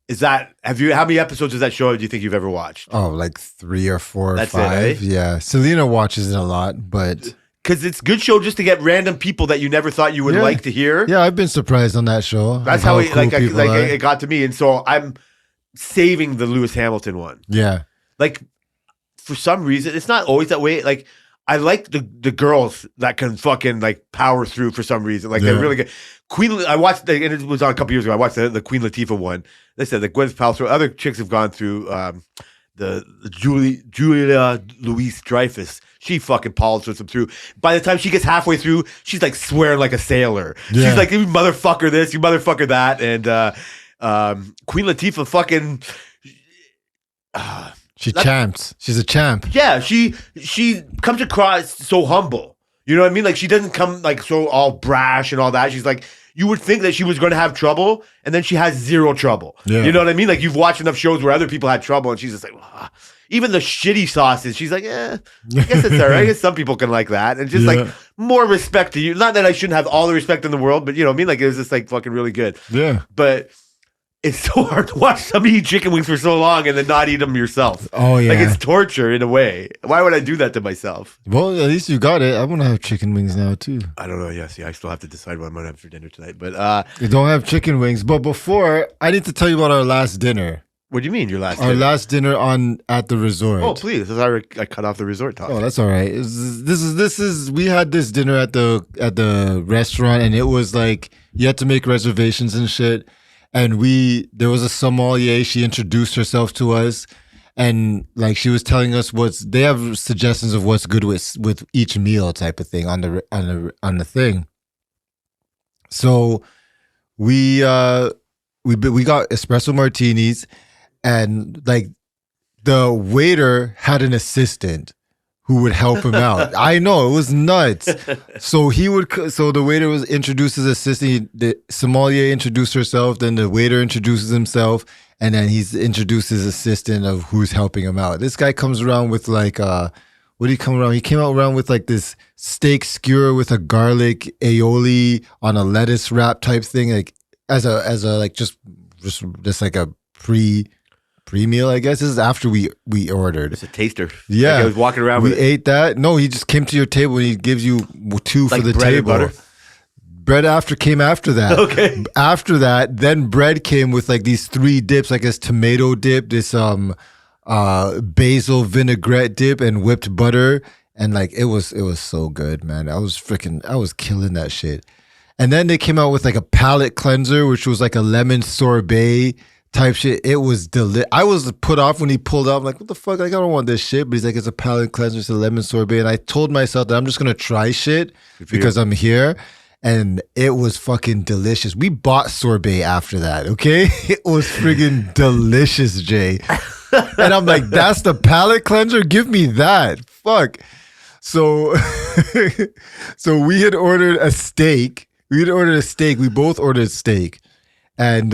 Is that how many episodes of that show do you think you've ever watched? Oh, like 3 or 4 or That's it, 5. eh? Yeah, Selena watches it a lot, but Because it's a good show just to get random people that you never thought you would Yeah. like to hear. yeah, I've been surprised on that show. That's of how it, cool people are. it got to me. And so I'm saving the Lewis Hamilton one. Yeah, Like, for some reason, it's not always that way. Like, I like the girls that can fucking like power through for some reason. Like, they're Yeah. really good. I watched, and it was on a couple years ago. I watched the Queen Latifah one. They said the Gwyneth Paltrow. Other chicks have gone through the Julia Louise Dreyfus. She fucking polishes them through. By the time she gets halfway through, she's like swearing like a sailor. Yeah. She's like, you motherfucker this, you motherfucker that. And Queen Latifah fucking. she champs. She's a champ. Yeah, she comes across so humble. You know what I mean? Like, she doesn't come like so all brash and all that. She's like, you would think that she was going to have trouble, and then she has zero trouble. Yeah. You know what I mean? Like, you've watched enough shows where other people had trouble, and she's just like, ah. Even the shitty sauces, she's like, I guess it's all right. I guess some people can like that. And just like more respect to you. Not that I shouldn't have all the respect in the world, but you know what I mean? Like, it was just like fucking really good. Yeah. But it's so hard to watch somebody eat chicken wings for so long and then not eat them yourself. Oh yeah, Like it's torture in a way. Why would I do that to myself? well, at least you got it. I want to have chicken wings now too. I don't know. Yeah, see, I still have to decide what I'm gonna have for dinner tonight. But You don't have chicken wings, but before I need to tell you about our last dinner. what do you mean your last? Our dinner? last dinner at the resort. Oh, please! I cut off the resort talk. Oh, that's all right. This is we had this dinner at the restaurant, and it was like you had to make reservations and shit. And there was a sommelier. She introduced herself to us, and like she was telling us they have suggestions of what's good with each meal type of thing on the thing. So we got espresso martinis, and like the waiter had an assistant who would help him out. I know, it was nuts. So the waiter was introduced his assistant, the sommelier introduced herself, then the waiter introduces himself, and then he's introduced his assistant of who's helping him out. This guy comes around with like what did he come around? He came out around with like this steak skewer with a garlic aioli on a lettuce wrap type thing, like as a like just like a pre-meal, I guess. This is after we ordered. It's a taster. Yeah, Like I was walking around with we ate that. No, he just came to your table and he gives you two Like for the bread and table. butter? Bread came after that. Okay. After that, then bread came with like these 3 dips, like this tomato dip, this basil vinaigrette dip, and whipped butter, and like it was so good, man. I was killing that shit. And then they came out with like a palate cleanser, which was like a lemon sorbet type shit. It was I was put off when he pulled up. I'm like, what the fuck? Like, I don't want this shit. But he's like, it's a palate cleanser, it's a lemon sorbet. And I told myself that I'm just gonna try shit because I'm here. And it was fucking delicious. We bought sorbet after that, okay? It was friggin' delicious, Jay. And I'm like, that's the palate cleanser? Give me that. Fuck. So so we had ordered a steak. We both ordered steak. And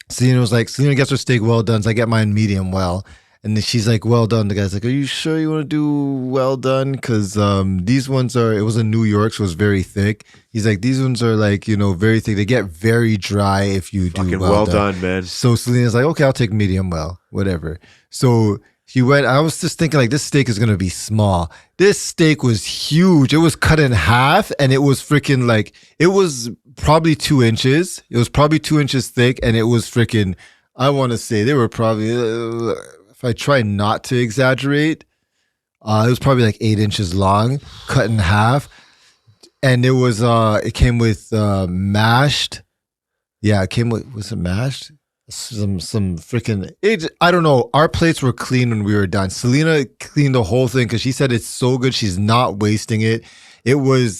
Selena was like, Selena gets her steak well done, so I get mine medium well. And then she's like, well done. The guy's like, are you sure you want to do well done? Because these ones it was in New York, so it was very thick. He's like, these ones are like, very thick. They get very dry if you do fucking well done. man. So Selena's like, okay, I'll take medium well, whatever. So he went, I was just thinking like, this steak is going to be small. This steak was huge. It was cut in half, and it was freaking like, it was probably 2 inches. It was probably 2 inches thick, and it was freaking, I want to say they were probably, if I try not to exaggerate, it was probably like 8 inches long, cut in half. And it was, it came with mashed. Yeah, it came with, was it mashed? Some freaking, I don't know. Our plates were clean when we were done. Selena cleaned the whole thing because she said it's so good. She's not wasting it. They were,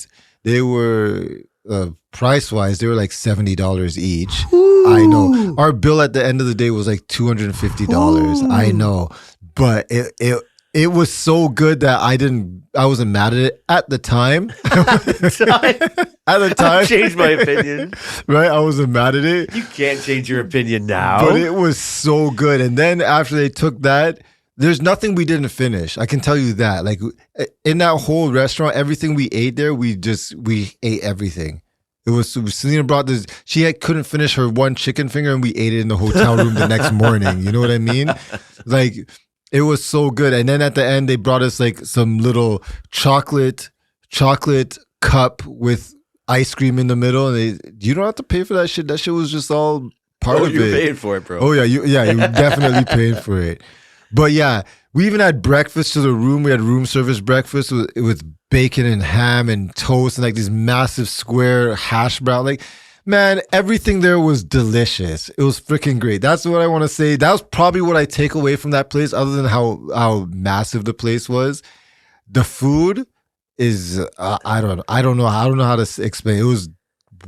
price wise, they were like $70 each. Ooh. I know. Our bill at the end of the day was like $250. Ooh. I know. But it was so good that I wasn't mad at it at the time. At the time. I've changed my opinion. Right? I wasn't mad at it. You can't change your opinion now. But it was so good. And then after they took that, there's nothing we didn't finish. I can tell you that. Like in that whole restaurant, everything we ate there, we ate everything. It was Selena brought this. She couldn't finish her one chicken finger, and we ate it in the hotel room the next morning. You know what I mean? Like it was so good. And then at the end, they brought us like some little chocolate cup with ice cream in the middle, and you don't have to pay for that shit. That shit was just all part of it. You're paying for it, bro. Oh yeah, you definitely paid for it. But yeah, we even had breakfast to the room. We had room service breakfast with bacon and ham and toast and like these massive square hash brown. Like, man, everything there was delicious. It was freaking great. That's what I want to say. That was probably what I take away from that place, other than how massive the place was. The food is I don't know how to explain. It was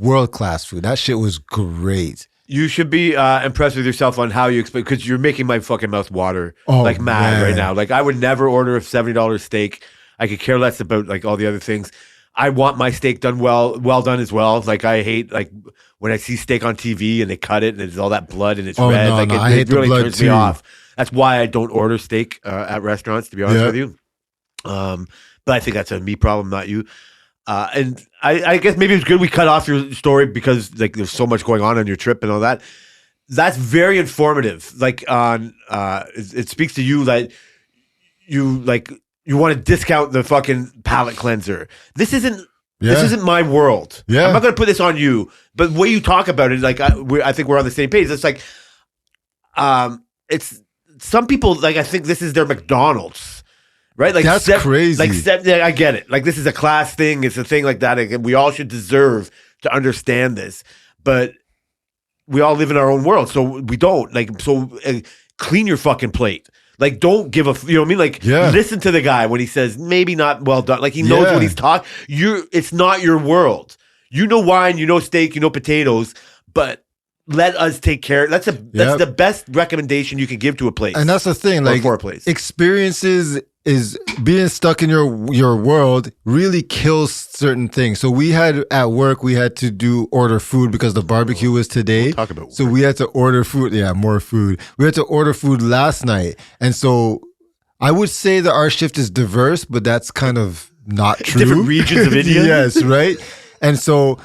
world class food. That shit was great. You should be impressed with yourself on how you explain, because you're making my fucking mouth water like mad man. right now. Like I would never order a $70 steak. I could care less about like all the other things. I want my steak done well done as well. Like I hate like when I see steak on TV and they cut it and there's all that blood and it's red. No, like I it hate really the blood turns too. me off. That's why I don't order steak at restaurants, to be honest with you. But I think that's a me problem, not you. And I guess maybe it's good we cut off your story because like there's so much going on your trip and all that. that's very informative. Like on, it speaks to you that you want to discount the fucking palate cleanser. This isn't my world. Yeah. I'm not going to put this on you, but the way you talk about it, like I think we're on the same page. It's like, it's some people like I think this is their McDonald's, right? Like that's crazy. Like I get it. Like this is a class thing. It's a thing like that. And we all should deserve to understand this, but we all live in our own world, so we don't like. So clean your fucking plate. Like, don't give a, you know what I mean? Like, listen to the guy when he says, maybe not well done. Like, he knows what he's talking. It's not your world. You know wine, you know steak, you know potatoes, but let us take care. That's the best recommendation you can give to a place. And that's the thing, like, for a place. Experiences is being stuck in your world really kills certain things. So we had at work, we had to order food because the barbecue was today. We'll talk about so we had to order food. Yeah, more food. We had to order food last night. And so I would say that our shift is diverse, but that's kind of not true. Different regions of India. Yes, right? And so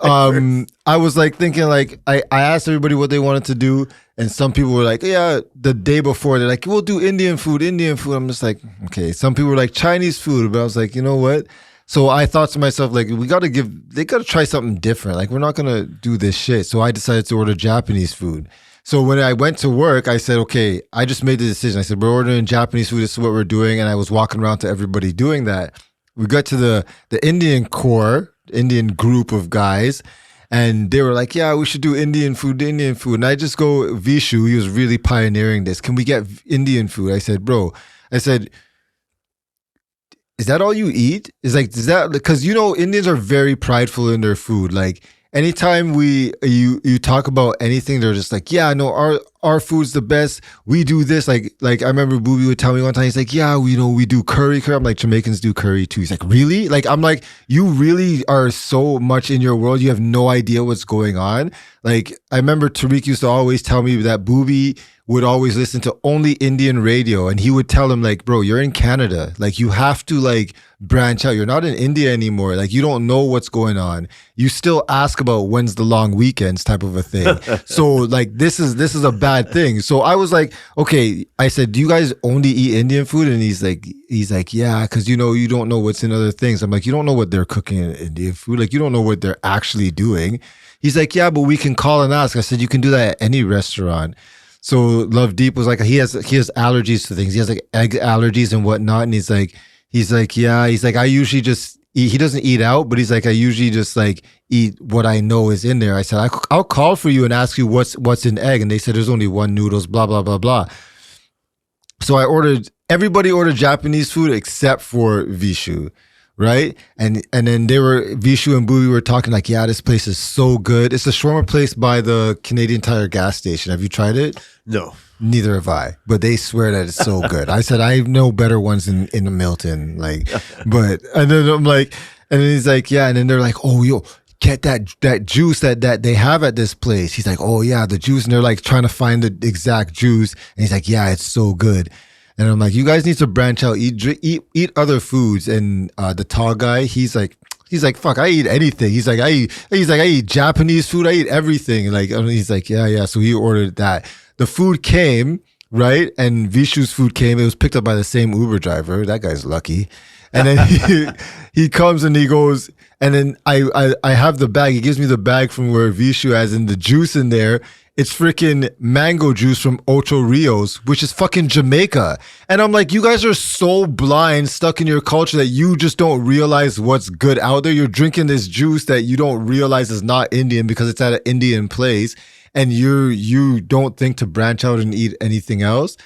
I was like thinking, like, I asked everybody what they wanted to do, and some people were like, yeah, the day before, they're like, we'll do Indian food. I'm just like, okay. Some people were like Chinese food, but I was like, you know what? So I thought to myself, like, they got to try something different. Like, we're not going to do this shit. So I decided to order Japanese food. So when I went to work, I said, okay, I just made the decision. I said, we're ordering Japanese food. This is what we're doing. And I was walking around to everybody doing that. We got to the Indian group of guys, and they were like, yeah, we should do Indian food. And I just go, Vishu, he was really pioneering this. Can we get Indian food? I said, bro, is that all you eat? Is like, is that, because, you know, Indians are very prideful in their food. Like, anytime you talk about anything, they're just like, yeah, no, our food's the best. We do this. Like I remember Booby would tell me one time, he's like, yeah, we do curry. I'm like, Jamaicans do curry too. He's like, really? Like, I'm like, you really are so much in your world. You have no idea what's going on. Like, I remember Tariq used to always tell me that Booby would always listen to only Indian radio, and he would tell him, like, bro, you're in Canada. Like, you have to, like, branch out. You're not in India anymore. Like, you don't know what's going on. You still ask about when's the long weekends type of a thing. So, like, this is a bad thing. So I was like, okay, I said, do you guys only eat Indian food? And he's like, yeah, because, you know, you don't know what's in other things. I'm like, you don't know what they're cooking in Indian food. Like, you don't know what they're actually doing. He's like, yeah, but we can call and ask. I said, you can do that at any restaurant. So Love Deep was like, he has allergies to things. He has like egg allergies and whatnot. And he's like, yeah, he's like, I usually just eat. He doesn't eat out, but he's like, I usually just like eat what I know is in there. I said, I'll call for you and ask you what's in egg. And they said, there's only one noodles, blah, blah, blah, blah. So everybody ordered Japanese food except for Vishu. Right? And then Vishu and Booby were talking like, yeah, this place is so good. It's a shawarma place by the Canadian Tire gas station. Have you tried it? No. Neither have I, but they swear that it's so good. I said, I know better ones in Milton. Like, and then I'm like, and then he's like, yeah. And then they're like, oh, yo, get that juice that they have at this place. He's like, oh yeah, the juice. And they're like trying to find the exact juice. And he's like, yeah, it's so good. And I'm like, you guys need to branch out, eat other foods. And the tall guy, he's like, fuck, I eat anything. He's like, I eat Japanese food. I eat everything. Like, and he's like, yeah. So he ordered that. The food came, right? And Vishu's food came. It was picked up by the same Uber driver. That guy's lucky. And then he comes and he goes, and then I have the bag. He gives me the bag from where Vishu has, and the juice in there. It's freaking mango juice from Ocho Rios, which is fucking Jamaica. And I'm like, you guys are so blind, stuck in your culture that you just don't realize what's good out there. You're drinking this juice that you don't realize is not Indian because it's at an Indian place. And you don't think to branch out and eat anything else.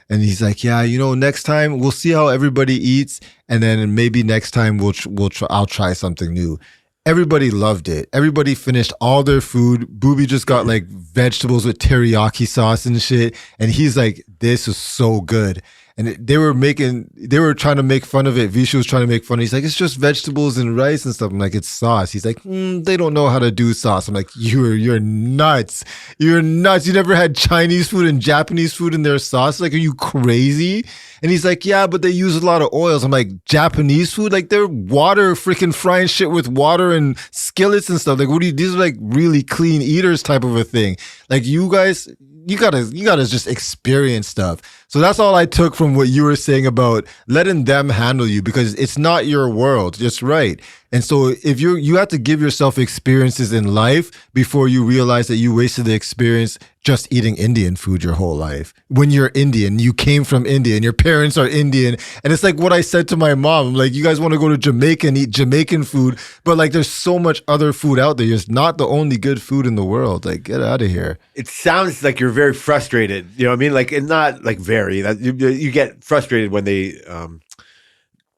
And he's like, yeah, you know, next time we'll see how everybody eats. And then maybe next time I'll try something new. Everybody loved it. Everybody finished all their food. Booby just got like vegetables with teriyaki sauce and shit. And he's like, this is so good. and they were trying to make fun of it. Vishu was trying to make fun. He's like, it's just vegetables and rice and stuff. I'm like, it's sauce. He's like, they don't know how to do sauce. I'm like, you're nuts. You're nuts. You never had Chinese food and Japanese food in their sauce? Like, are you crazy? And he's like, yeah, but they use a lot of oils. I'm like, Japanese food? Like, they're water freaking frying shit with water and skillets and stuff. Like, these are like really clean eaters type of a thing. Like, you guys, you gotta just experience stuff. So that's all I took from what you were saying about letting them handle you, because it's not your world. Just right. And so if you have to give yourself experiences in life before you realize that you wasted the experience just eating Indian food your whole life. When you're Indian, you came from India and your parents are Indian. And it's like what I said to my mom. I'm like, you guys want to go to Jamaica and eat Jamaican food, but like there's so much other food out there. It's not the only good food in the world. Like, get out of here. It sounds like you're very frustrated. You know what I mean? Like, and not like very. That you get frustrated when they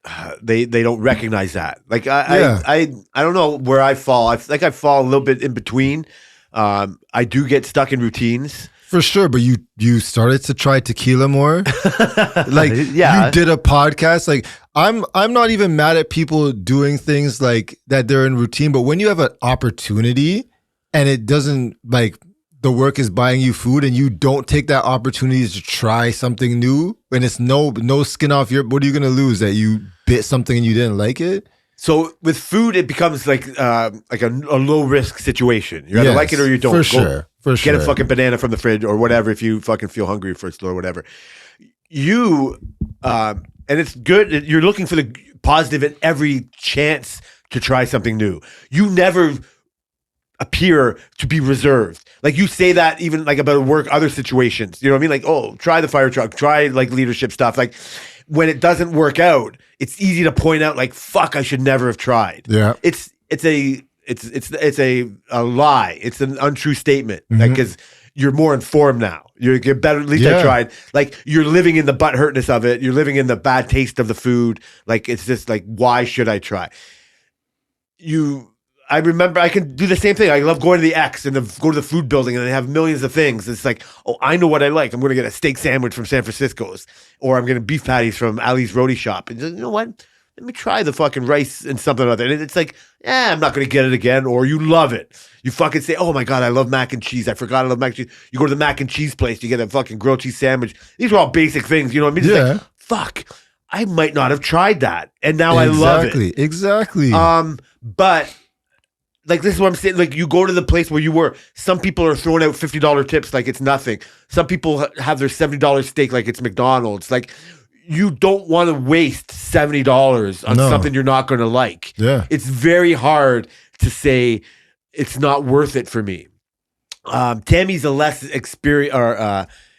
don't recognize that. Like I don't know where I fall. I think I fall a little bit in between. I do get stuck in routines. For sure, but you started to try tequila more. Like, yeah. You did a podcast. Like, I'm not even mad at people doing things like that they're in routine, but when you have an opportunity and it doesn't, like, the work is buying you food and you don't take that opportunity to try something new, and it's no skin off your, what are you going to lose? That you bit something and you didn't like it? So with food, it becomes like a low risk situation. You either like it or you don't. For sure. Get a fucking banana from the fridge or whatever if you fucking feel hungry first or whatever. You and it's good. You're looking for the positive in every chance to try something new. You never appear to be reserved. Like, you say that even like about work, other situations. You know what I mean? Like, oh, try the fire truck, try like leadership stuff. Like, when it doesn't work out, it's easy to point out like, fuck, I should never have tried. Yeah. It's a lie. It's an untrue statement. Like, because you're more informed now. You're better. At least I tried. Like, you're living in the butt hurtness of it. You're living in the bad taste of the food. Like, it's just like, why should I try? I remember I can do the same thing. I love going to the X and go to the food building and they have millions of things. It's like, oh, I know what I like. I'm going to get a steak sandwich from San Francisco's, or I'm going to beef patties from Ali's Roadie Shop. And you know what? Let me try the fucking rice and something other. And it's like, I'm not going to get it again. Or you love it. You fucking say, oh my God, I love mac and cheese. I forgot I love mac and cheese. You go to the mac and cheese place, you get a fucking grilled cheese sandwich. These are all basic things. You know what I mean? It's like, fuck, I might not have tried that. And now I love it. Exactly. But like, this is what I'm saying. Like, you go to the place where you were. Some people are throwing out $50 tips like it's nothing. Some people have their $70 steak like it's McDonald's. Like, you don't want to waste $70 on something you're not going to like. Yeah. It's very hard to say it's not worth it for me. Tammy's a less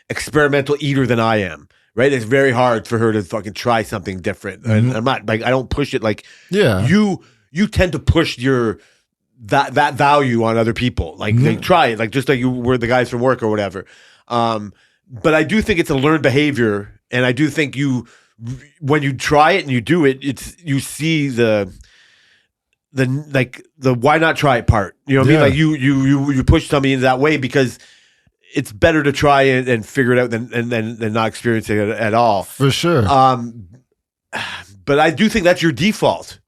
experimental eater than I am. Right? It's very hard for her to fucking try something different. And I'm not like, I don't push it like you tend to push that value on other people. Like, they try it, like just like you were the guys from work or whatever. But I do think it's a learned behavior, and I do think when you try it and you do it, you see the why not try it part. You know what I mean? Like, you push somebody in that way because it's better to try it and figure it out than not experiencing it at all. For sure. But I do think that's your default.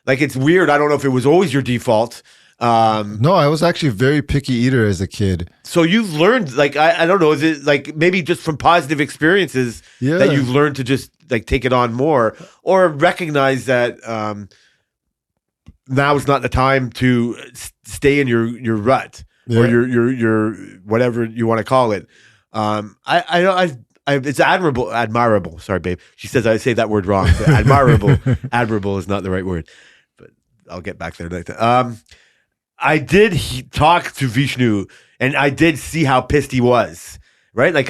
Like, it's weird. I don't know if it was always your default. No, I was actually a very picky eater as a kid. So you've learned, like, I don't know, is it like maybe just from positive experiences that you've learned to just like take it on more, or recognize that now is not the time to stay in your rut or your whatever you want to call it. It's admirable. Sorry, babe. She says I say that word wrong. Admirable is not the right word, but I'll get back there later. I did talk to Vishnu, and I did see how pissed he was. Right, like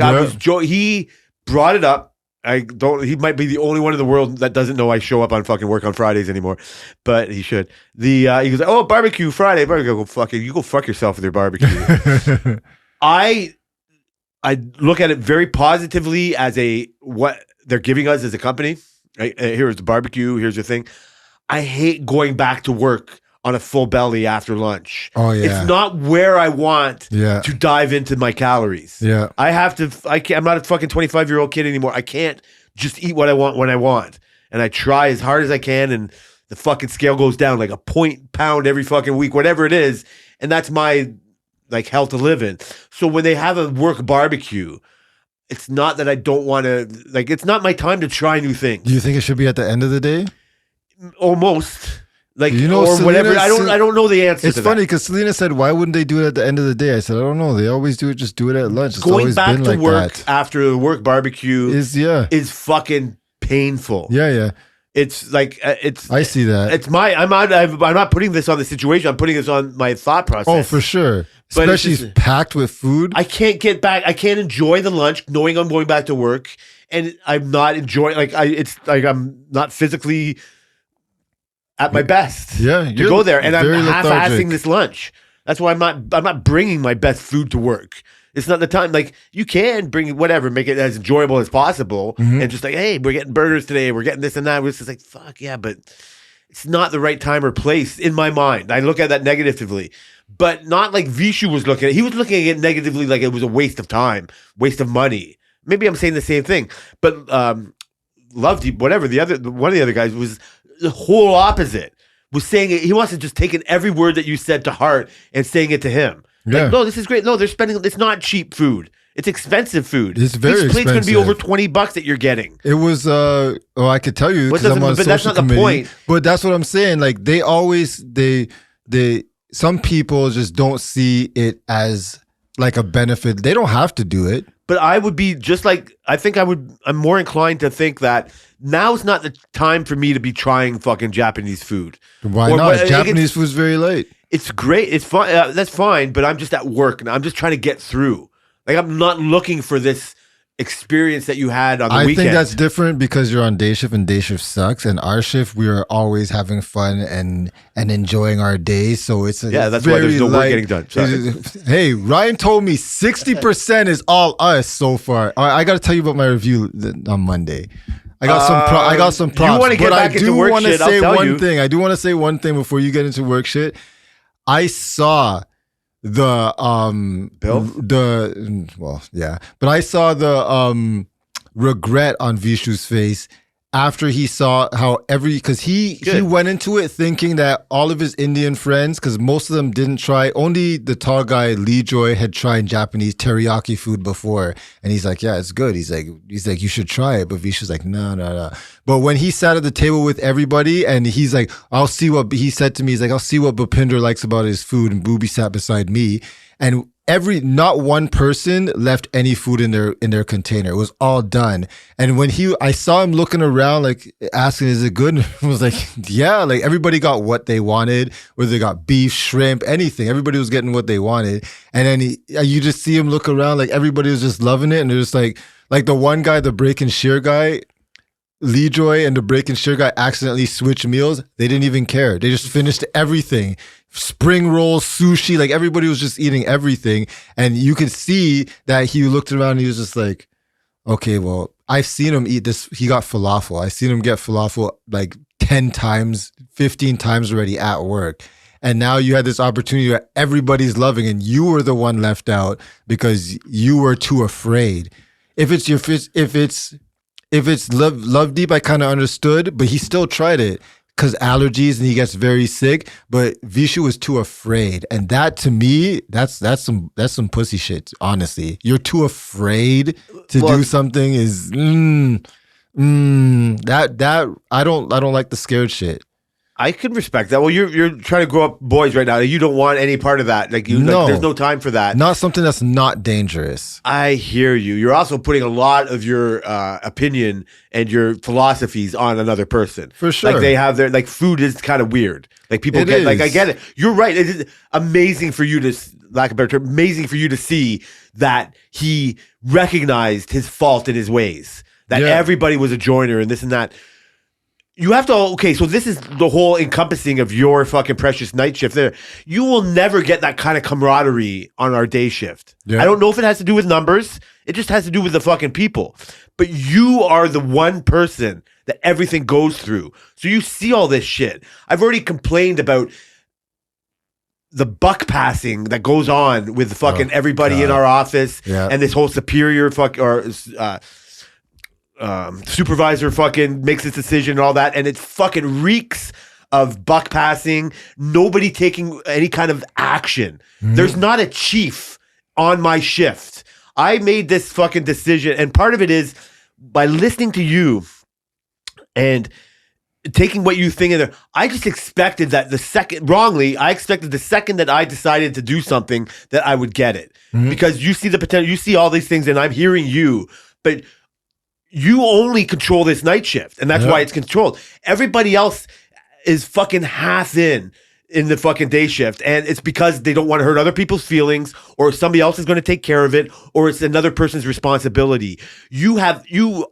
he brought it up. He might be the only one in the world that doesn't know I show up on fucking work on Fridays anymore, but he should. He goes, oh, barbecue Friday. Barbecue. You go fuck yourself with your barbecue. I look at it very positively as what they're giving us as a company. Right? Here's the barbecue. Here's the thing. I hate going back to work on a full belly after lunch. Oh yeah. It's not where I want to dive into my calories. Yeah. I'm not a fucking 25-year-old kid anymore. I can't just eat what I want when I want. And I try as hard as I can, and the fucking scale goes down like a pound every fucking week, whatever it is. And that's my like hell to live in. So when they have a work barbecue, it's not that I don't want to, like, it's not my time to try new things. Do you think it should be at the end of the day? Almost. Like, You know, or Selena whatever. I said- don't know the answer It's to funny that. because Selena said, "Why wouldn't they do it at the end of the day?" I said, "I don't know. They always do it. Just do it at lunch. It's Going always back been to like work that." after the work barbecue is fucking painful. Yeah. It's like it's I see that. it's my I'm not putting this on the situation. I'm putting this on my thought process. Oh, for sure. But it's Especially just- packed with food. I can't get back. I can't enjoy the lunch knowing I'm going back to work, and I'm not enjoying. It's like I'm not physically at my best. Yeah, to you're go there, and I'm very half-assing lethargic. this lunch. That's why I'm not bringing my best food to work. It's not the time. Like, you can bring whatever, make it as enjoyable as possible, Mm-hmm. and just like, hey, we're getting burgers today. We're getting this and that. It's just like, fuck yeah, but it's not the right time or place in my mind. I look at that negatively, but not like Vishu was looking at it. He was looking at it negatively, like it was a waste of time, waste of money. Maybe I'm saying the same thing, but Love Deep, whatever, one of the other guys was the whole opposite. Was saying it, he wants to just taking every word that you said to heart and saying it to him. Yeah. Like, no, this is great. No, they're spending. It's not cheap food. It's expensive food. It's very Each plate's going to be expensive. over $20 that you're getting. It was I could tell you What because I'm on a but that's social not the committee. point. But that's what I'm saying. Like they always they some people just don't see it as like a benefit. They don't have to do it. But I would be just like, I'm more inclined to think that now's not the time for me to be trying fucking Japanese food. Why Or not? what- like, Japanese food's very late. It's great. It's fine. That's fine. But I'm just at work and I'm just trying to get through. Like, I'm not looking for this experience that you had on the I weekend. think that's different because you're on day shift and day shift sucks. And our shift, we are always having fun and enjoying our days. So it's Yeah, that's why there's no work getting done. Sorry. Hey, Ryan told me 60% is all us so far. I got to tell you about my review on Monday. I got some props. You wanna get but back I into do work want to shit, I'll say tell one you. thing. I do want to say one thing before you get into work shit. I saw the Bill? but I saw the regret on Vishu's face after he saw how because he Good. went into it thinking that all of his Indian friends, because most of them didn't try, only the tall guy Lee Joy had tried Japanese teriyaki food before, and he's like, yeah, it's good. He's like you should try it, but Vishu's like, no. But when he sat at the table with everybody, and he's like, I'll see what he said to me. He's like, I'll see what Bhupinder likes about his food, and Booby sat beside me, and not one person left any food in their container. It was all done. And when I saw him looking around, like asking, "Is it good?" I was like, "Yeah." Like everybody got what they wanted, whether they got beef, shrimp, anything. Everybody was getting what they wanted. And then you just see him look around, like everybody was just loving it. And they're just like the one guy, the break and shear guy, Lee Joy, and the break and shear guy accidentally switched meals. They didn't even care. They just finished everything. Spring rolls, sushi, like everybody was just eating everything. And you could see that he looked around and he was just like, okay, well, I've seen him eat this. He got falafel. I've seen him get falafel like 10 times, 15 times already at work. And now you had this opportunity that everybody's loving and you were the one left out because you were too afraid. If it's Love Deep, I kind of understood, but he still tried it because allergies and he gets very sick. But Vishu was too afraid, and that to me, that's some pussy shit. Honestly, you're too afraid to do something. That I don't like the scared shit. I can respect that. Well, you're trying to grow up boys right now. You don't want any part of that. Like No. there's no time for that. Not something that's not dangerous. I hear you. You're also putting a lot of your opinion and your philosophies on another person. For sure. Like they have their food is kind of weird. Like people It get I is. get it. You're right. It is amazing for you to, lack of a better term, amazing for you to see that he recognized his fault in his ways. That Yeah. everybody was a joiner and this and that. You have to, so this is the whole encompassing of your fucking precious night shift there. You will never get that kind of camaraderie on our day shift. Yeah. I don't know if it has to do with numbers. It just has to do with the fucking people. But you are the one person that everything goes through. So you see all this shit. I've already complained about the buck passing that goes on with fucking everybody in God. our office Yeah. and this whole superior supervisor fucking makes this decision and all that, and it fucking reeks of buck passing, nobody taking any kind of action. There's not a chief on my shift. I made this fucking decision, and part of it is by listening to you and taking what you think in there. I just expected that I expected the second that I decided to do something that I would get it. Because you see the potential, you see all these things, and I'm hearing you, but you only control this night shift, and that's why it's controlled. Everybody else is fucking half in the fucking day shift, and it's because they don't want to hurt other people's feelings, or somebody else is going to take care of it, or it's another person's responsibility. You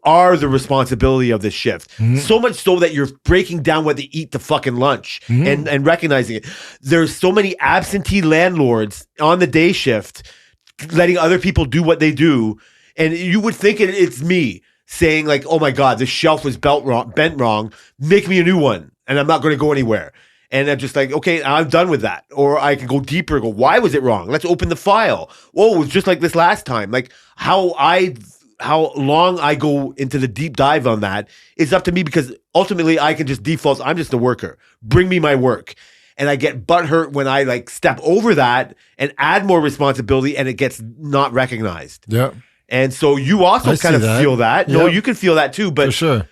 are the responsibility of this shift. So much so that you're breaking down what they eat to fucking lunch and recognizing it. There's so many absentee landlords on the day shift letting other people do what they do, and you would think it's me saying like, oh my God, this shelf was bent wrong, make me a new one, and I'm not going to go anywhere. And I'm just like, okay, I'm done with that. Or I can go deeper and go, why was it wrong? Let's open the file. Whoa, it was just like this last time. Like how long I go into the deep dive on that is up to me, because ultimately I can just default. I'm just a worker. Bring me my work. And I get butthurt when I like step over that and add more responsibility, and it gets not recognized. Yeah. And so you also kind of feel that. No, you can feel that too. But for sure,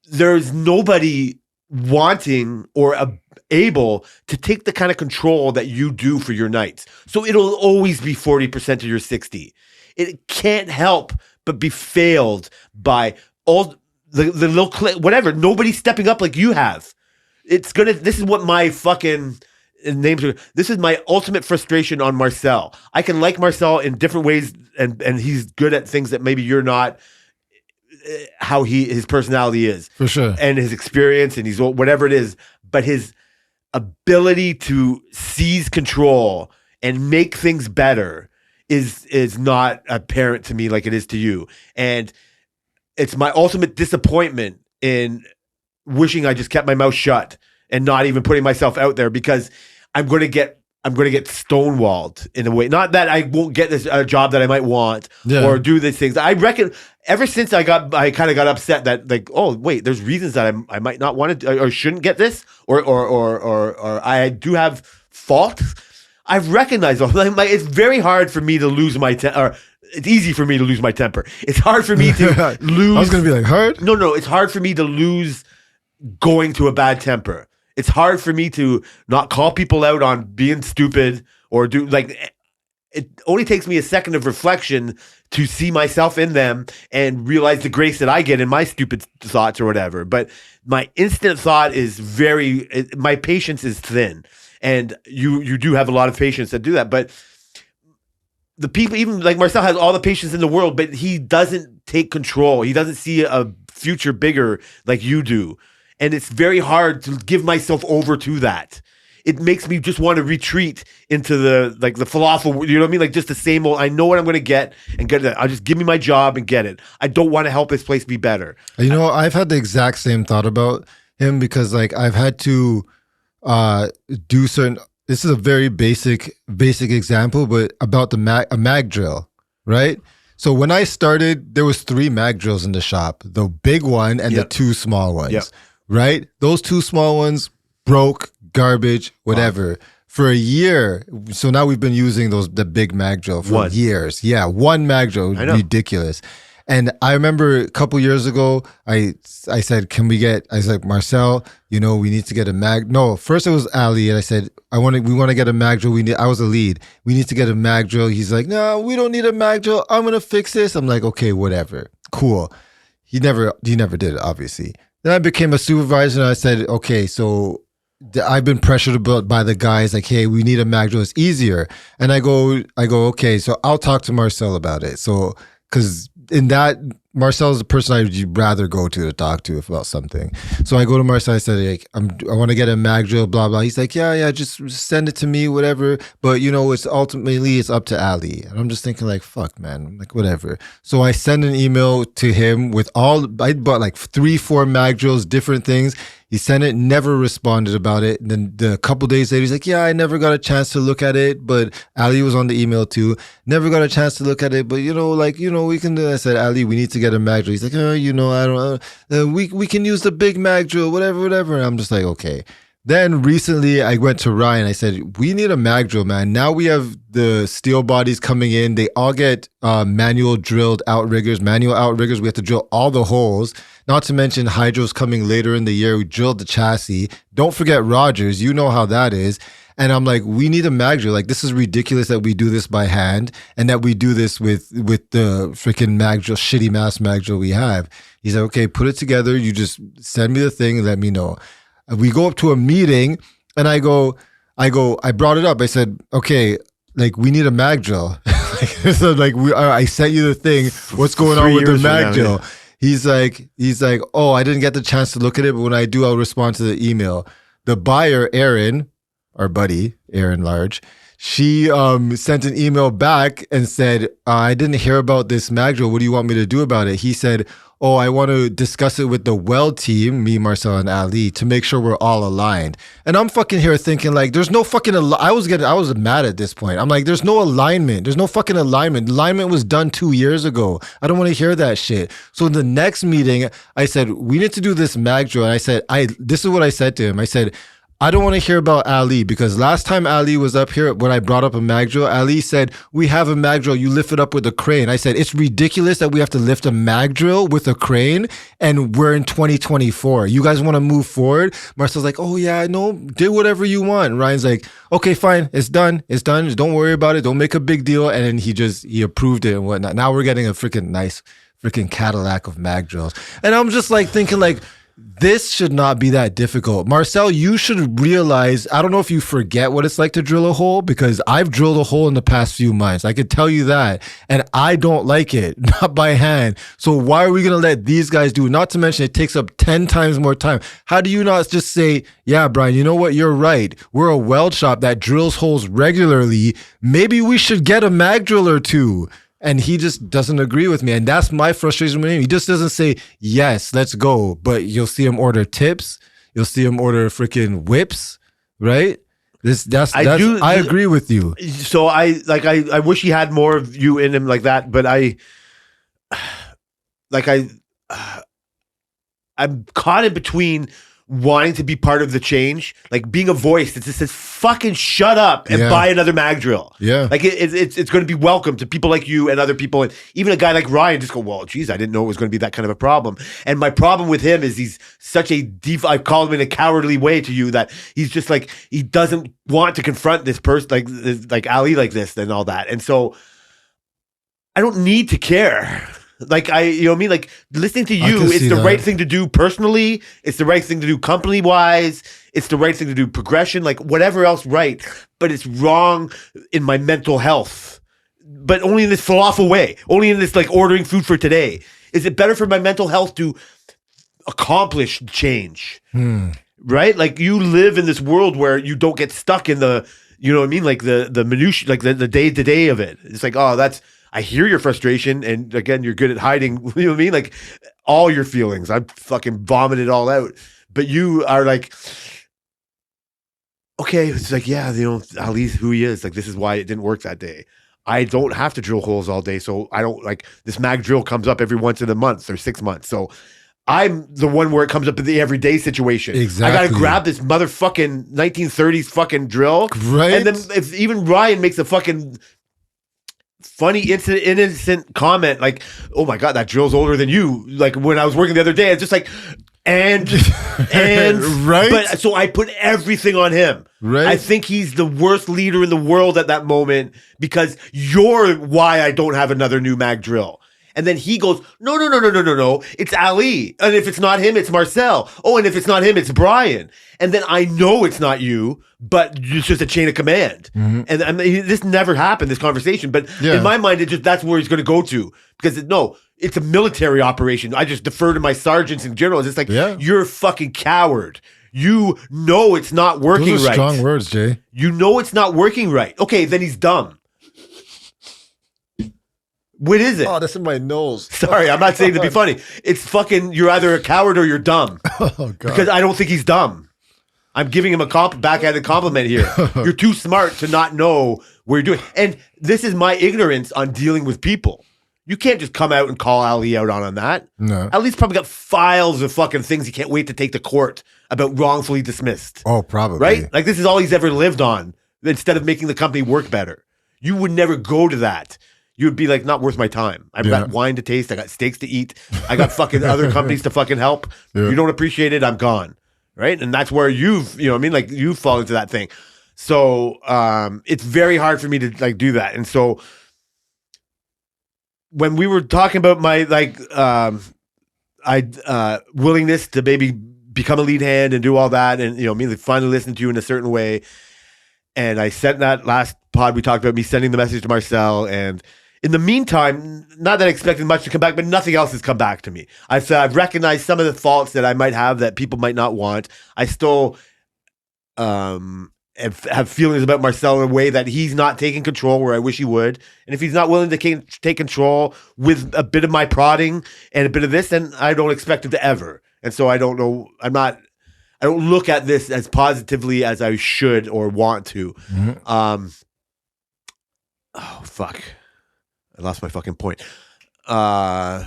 there's nobody wanting or able to take the kind of control that you do for your nights. So it'll always be 40% of your 60. It can't help but be failed by all the little whatever. Nobody's stepping up like you have. This is what my fucking names are. This is my ultimate frustration on Marcel. I can like Marcel in different ways, and he's good at things that maybe you're not. How his personality is, for sure, and his experience, and he's whatever it is, but his ability to seize control and make things better is not apparent to me like it is to you. And it's my ultimate disappointment in wishing I just kept my mouth shut and not even putting myself out there, because I'm going to get stonewalled in a way. Not that I won't get a job that I might want or do these things. I reckon ever since I kind of got upset that like, oh wait, there's reasons that I might not want to or shouldn't get this or I do have faults. I've recognized it's very hard for me to lose my temper. It's easy for me to lose my temper. It's hard for me to lose. I was going to be like, hard? No. It's hard for me to lose going to a bad temper. It's hard for me to not call people out on being stupid or do like. It only takes me a second of reflection to see myself in them and realize the grace that I get in my stupid thoughts or whatever. But my instant thought is my patience is thin, and you do have a lot of patience that do that. But the people, even like Marcel, has all the patience in the world, but he doesn't take control. He doesn't see a future bigger like you do. And it's very hard to give myself over to that. It makes me just want to retreat into the falafel, you know what I mean? Like just the same old, I know what I'm going to get and get it. I'll just give me my job and get it. I don't want to help this place be better. You know, I've had the exact same thought about him, because like I've had to do certain, this is a very basic example, but about a mag drill, right? So when I started, there was 3 mag drills in the shop, the big one and the 2 small ones, right? Those 2 small ones broke, garbage, whatever. Wow. For a year, so now we've been using the big mag drill for years. Yeah, 1 mag drill, ridiculous. And I remember a couple years ago, I said, I was like, Marcel, you know, we need to get a mag. No, first it was Ali, and I said, we want to get a mag drill. I was a lead. We need to get a mag drill. He's like, no, we don't need a mag drill. I'm gonna fix this. I'm like, okay, whatever, cool. He never did it, obviously. Then I became a supervisor, and I said, okay, so I've been pressured by the guys, like, hey, we need a mag drill. It's easier. And I go, okay, so I'll talk to Marcel about it. So, because in that, Marcel is the person I'd rather go to talk to about something. So I go to Marcel, I said, like, I want to get a mag drill, blah, blah. He's like, yeah, just send it to me, whatever. But, you know, it's up to Ali. And I'm just thinking like, fuck, man, I'm like, whatever. So I send an email to him with I bought like 3-4 mag drills, different things. He sent it, never responded about it. And then the couple days later, he's like, yeah, I never got a chance to look at it, but Ali was on the email too. Never got a chance to look at it, but we can do. I said, Ali, we need to get a mag drill. He's like, I don't know. We can use the big mag drill, whatever. And I'm just like, okay. Then recently I went to Ryan. I said, we need a mag drill, man. Now we have the steel bodies coming in. They all get manual outriggers. We have to drill all the holes. Not to mention hydro's coming later in the year. We drilled the chassis. Don't forget Rogers. You know how that is. And I'm like, we need a mag drill. Like, this is ridiculous that we do this by hand and that we do this with the freaking mag drill, shitty mass mag drill we have. He's like, okay, put it together. You just send me the thing and let me know. We go up to a meeting and I brought it up. I said, okay, like, we need a mag drill. So like, I sent you the thing. What's going on with the mag drill? He's like, oh, I didn't get the chance to look at it, but when I do, I'll respond to the email. The buyer, Aaron, our buddy, Aaron Large, she sent an email back and said, I didn't hear about this mag drill. What do you want me to do about it? He said, oh, I want to discuss it with the weld team, me, Marcel, and Ali, to make sure we're all aligned. And I'm fucking here thinking like, there's no fucking, I was mad at this point. I'm like, there's no alignment. There's no fucking alignment. Alignment was done 2 years ago. I don't want to hear that shit. So in the next meeting, I said, we need to do this mag drill. And I said, this is what I said to him. I said, I don't want to hear about Ali because last time Ali was up here, when I brought up a mag drill, Ali said, we have a mag drill, you lift it up with a crane. I said, it's ridiculous that we have to lift a mag drill with a crane and we're in 2024. You guys want to move forward? Marcel's like, oh yeah, no, do whatever you want. Ryan's like, okay, fine, it's done. Just don't worry about it. Don't make a big deal. And then he approved it and whatnot. Now we're getting a freaking nice freaking Cadillac of mag drills. And I'm just like thinking like, this should not be that difficult. Marcel, you should realize, I don't know if you forget what it's like to drill a hole, because I've drilled a hole in the past few months. I could tell you that. And I don't like it, not by hand. So why are we going to let these guys do it? Not to mention it takes up 10 times more time. How do you not just say, yeah, Brian, you know what? You're right. We're a weld shop that drills holes regularly. Maybe we should get a mag drill or two. And he just doesn't agree with me. And that's my frustration with him. He just doesn't say, yes, let's go. But you'll see him order tips. You'll see him order freaking whips, right? I agree with you. So I wish he had more of you in him like that. But I'm caught in between wanting to be part of the change, like being a voice that just says fucking shut up and buy another mag drill. Yeah, like it's going to be welcome to people like you and other people, and even a guy like Ryan just go, well, geez, I didn't know it was going to be that kind of a problem. And my problem with him is he's such a I call him in a cowardly way to you, that he's just like, he doesn't want to confront this person like Ali like this and all that. And so I don't need to care. Like, you know what I mean? Like, listening to you, it's the right thing to do personally. It's the right thing to do company-wise. It's the right thing to do progression, like whatever else right. But it's wrong in my mental health. But only in this falafel way. Only in this, like, ordering food for today. Is it better for my mental health to accomplish change? Right? Like, you live in this world where you don't get stuck in the, you know what I mean? Like, the minutiae, like the day-to-day of it. It's like, oh, I hear your frustration, and again, you're good at hiding, you know what I mean? Like, all your feelings. I fucking vomited all out. But you are like, okay, it's like, yeah, you know, Ali's who he is. Like, this is why it didn't work that day. I don't have to drill holes all day, so I don't, like, this mag drill comes up every once in a month or 6 months. So I'm the one where it comes up in the everyday situation. Exactly. I gotta grab this motherfucking 1930s fucking drill. Right. And then if even Ryan makes a fucking funny innocent comment like, oh my god, that drill's older than you, like when I was working the other day, it's just like, and right. But so I put everything on him. Right. I think he's the worst leader in the world at that moment, because you're why I don't have another new mag drill. And then he goes, no, it's Ali. And if it's not him, it's Marcel. Oh, and if it's not him, it's Brian. And then I know it's not you, but it's just a chain of command. Mm-hmm. And I mean, this never happened, this conversation. But in my mind, that's where he's going to go to. Because it's a military operation. I just defer to my sergeants and generals. It's like, you're a fucking coward. You know it's not working Those are right. Strong words, Jay. You know it's not working right. Okay, then he's dumb. What is it? Oh, that's in my nose. Sorry, I'm not saying to be funny. It's fucking, you're either a coward or you're dumb. Oh, God. Because I don't think he's dumb. I'm giving him a backhanded compliment here. You're too smart to not know what you're doing. And this is my ignorance on dealing with people. You can't just come out and call Ali out on that. No. Ali's probably got files of fucking things he can't wait to take to court about wrongfully dismissed. Oh, probably. Right? Like this is all he's ever lived on instead of making the company work better. You would never go to that. You would be like, not worth my time. I've got wine to taste. I got steaks to eat. I got fucking other companies to fucking help. Yeah. You don't appreciate it, I'm gone. Right? And that's where you've, you know what I mean? Like you fall into that thing. So it's very hard for me to like do that. And so when we were talking about my like willingness to maybe become a lead hand and do all that, and you know, me finally listen to you in a certain way. And I sent that last pod we talked about me sending the message to Marcel, and in the meantime, not that I expected much to come back, but nothing else has come back to me. I've recognized some of the faults that I might have that people might not want. I still have feelings about Marcel in a way that he's not taking control where I wish he would. And if he's not willing to take control with a bit of my prodding and a bit of this, then I don't expect him to ever. And so I don't know. I don't look at this as positively as I should or want to. Mm-hmm. Oh, fuck. I lost my fucking point. So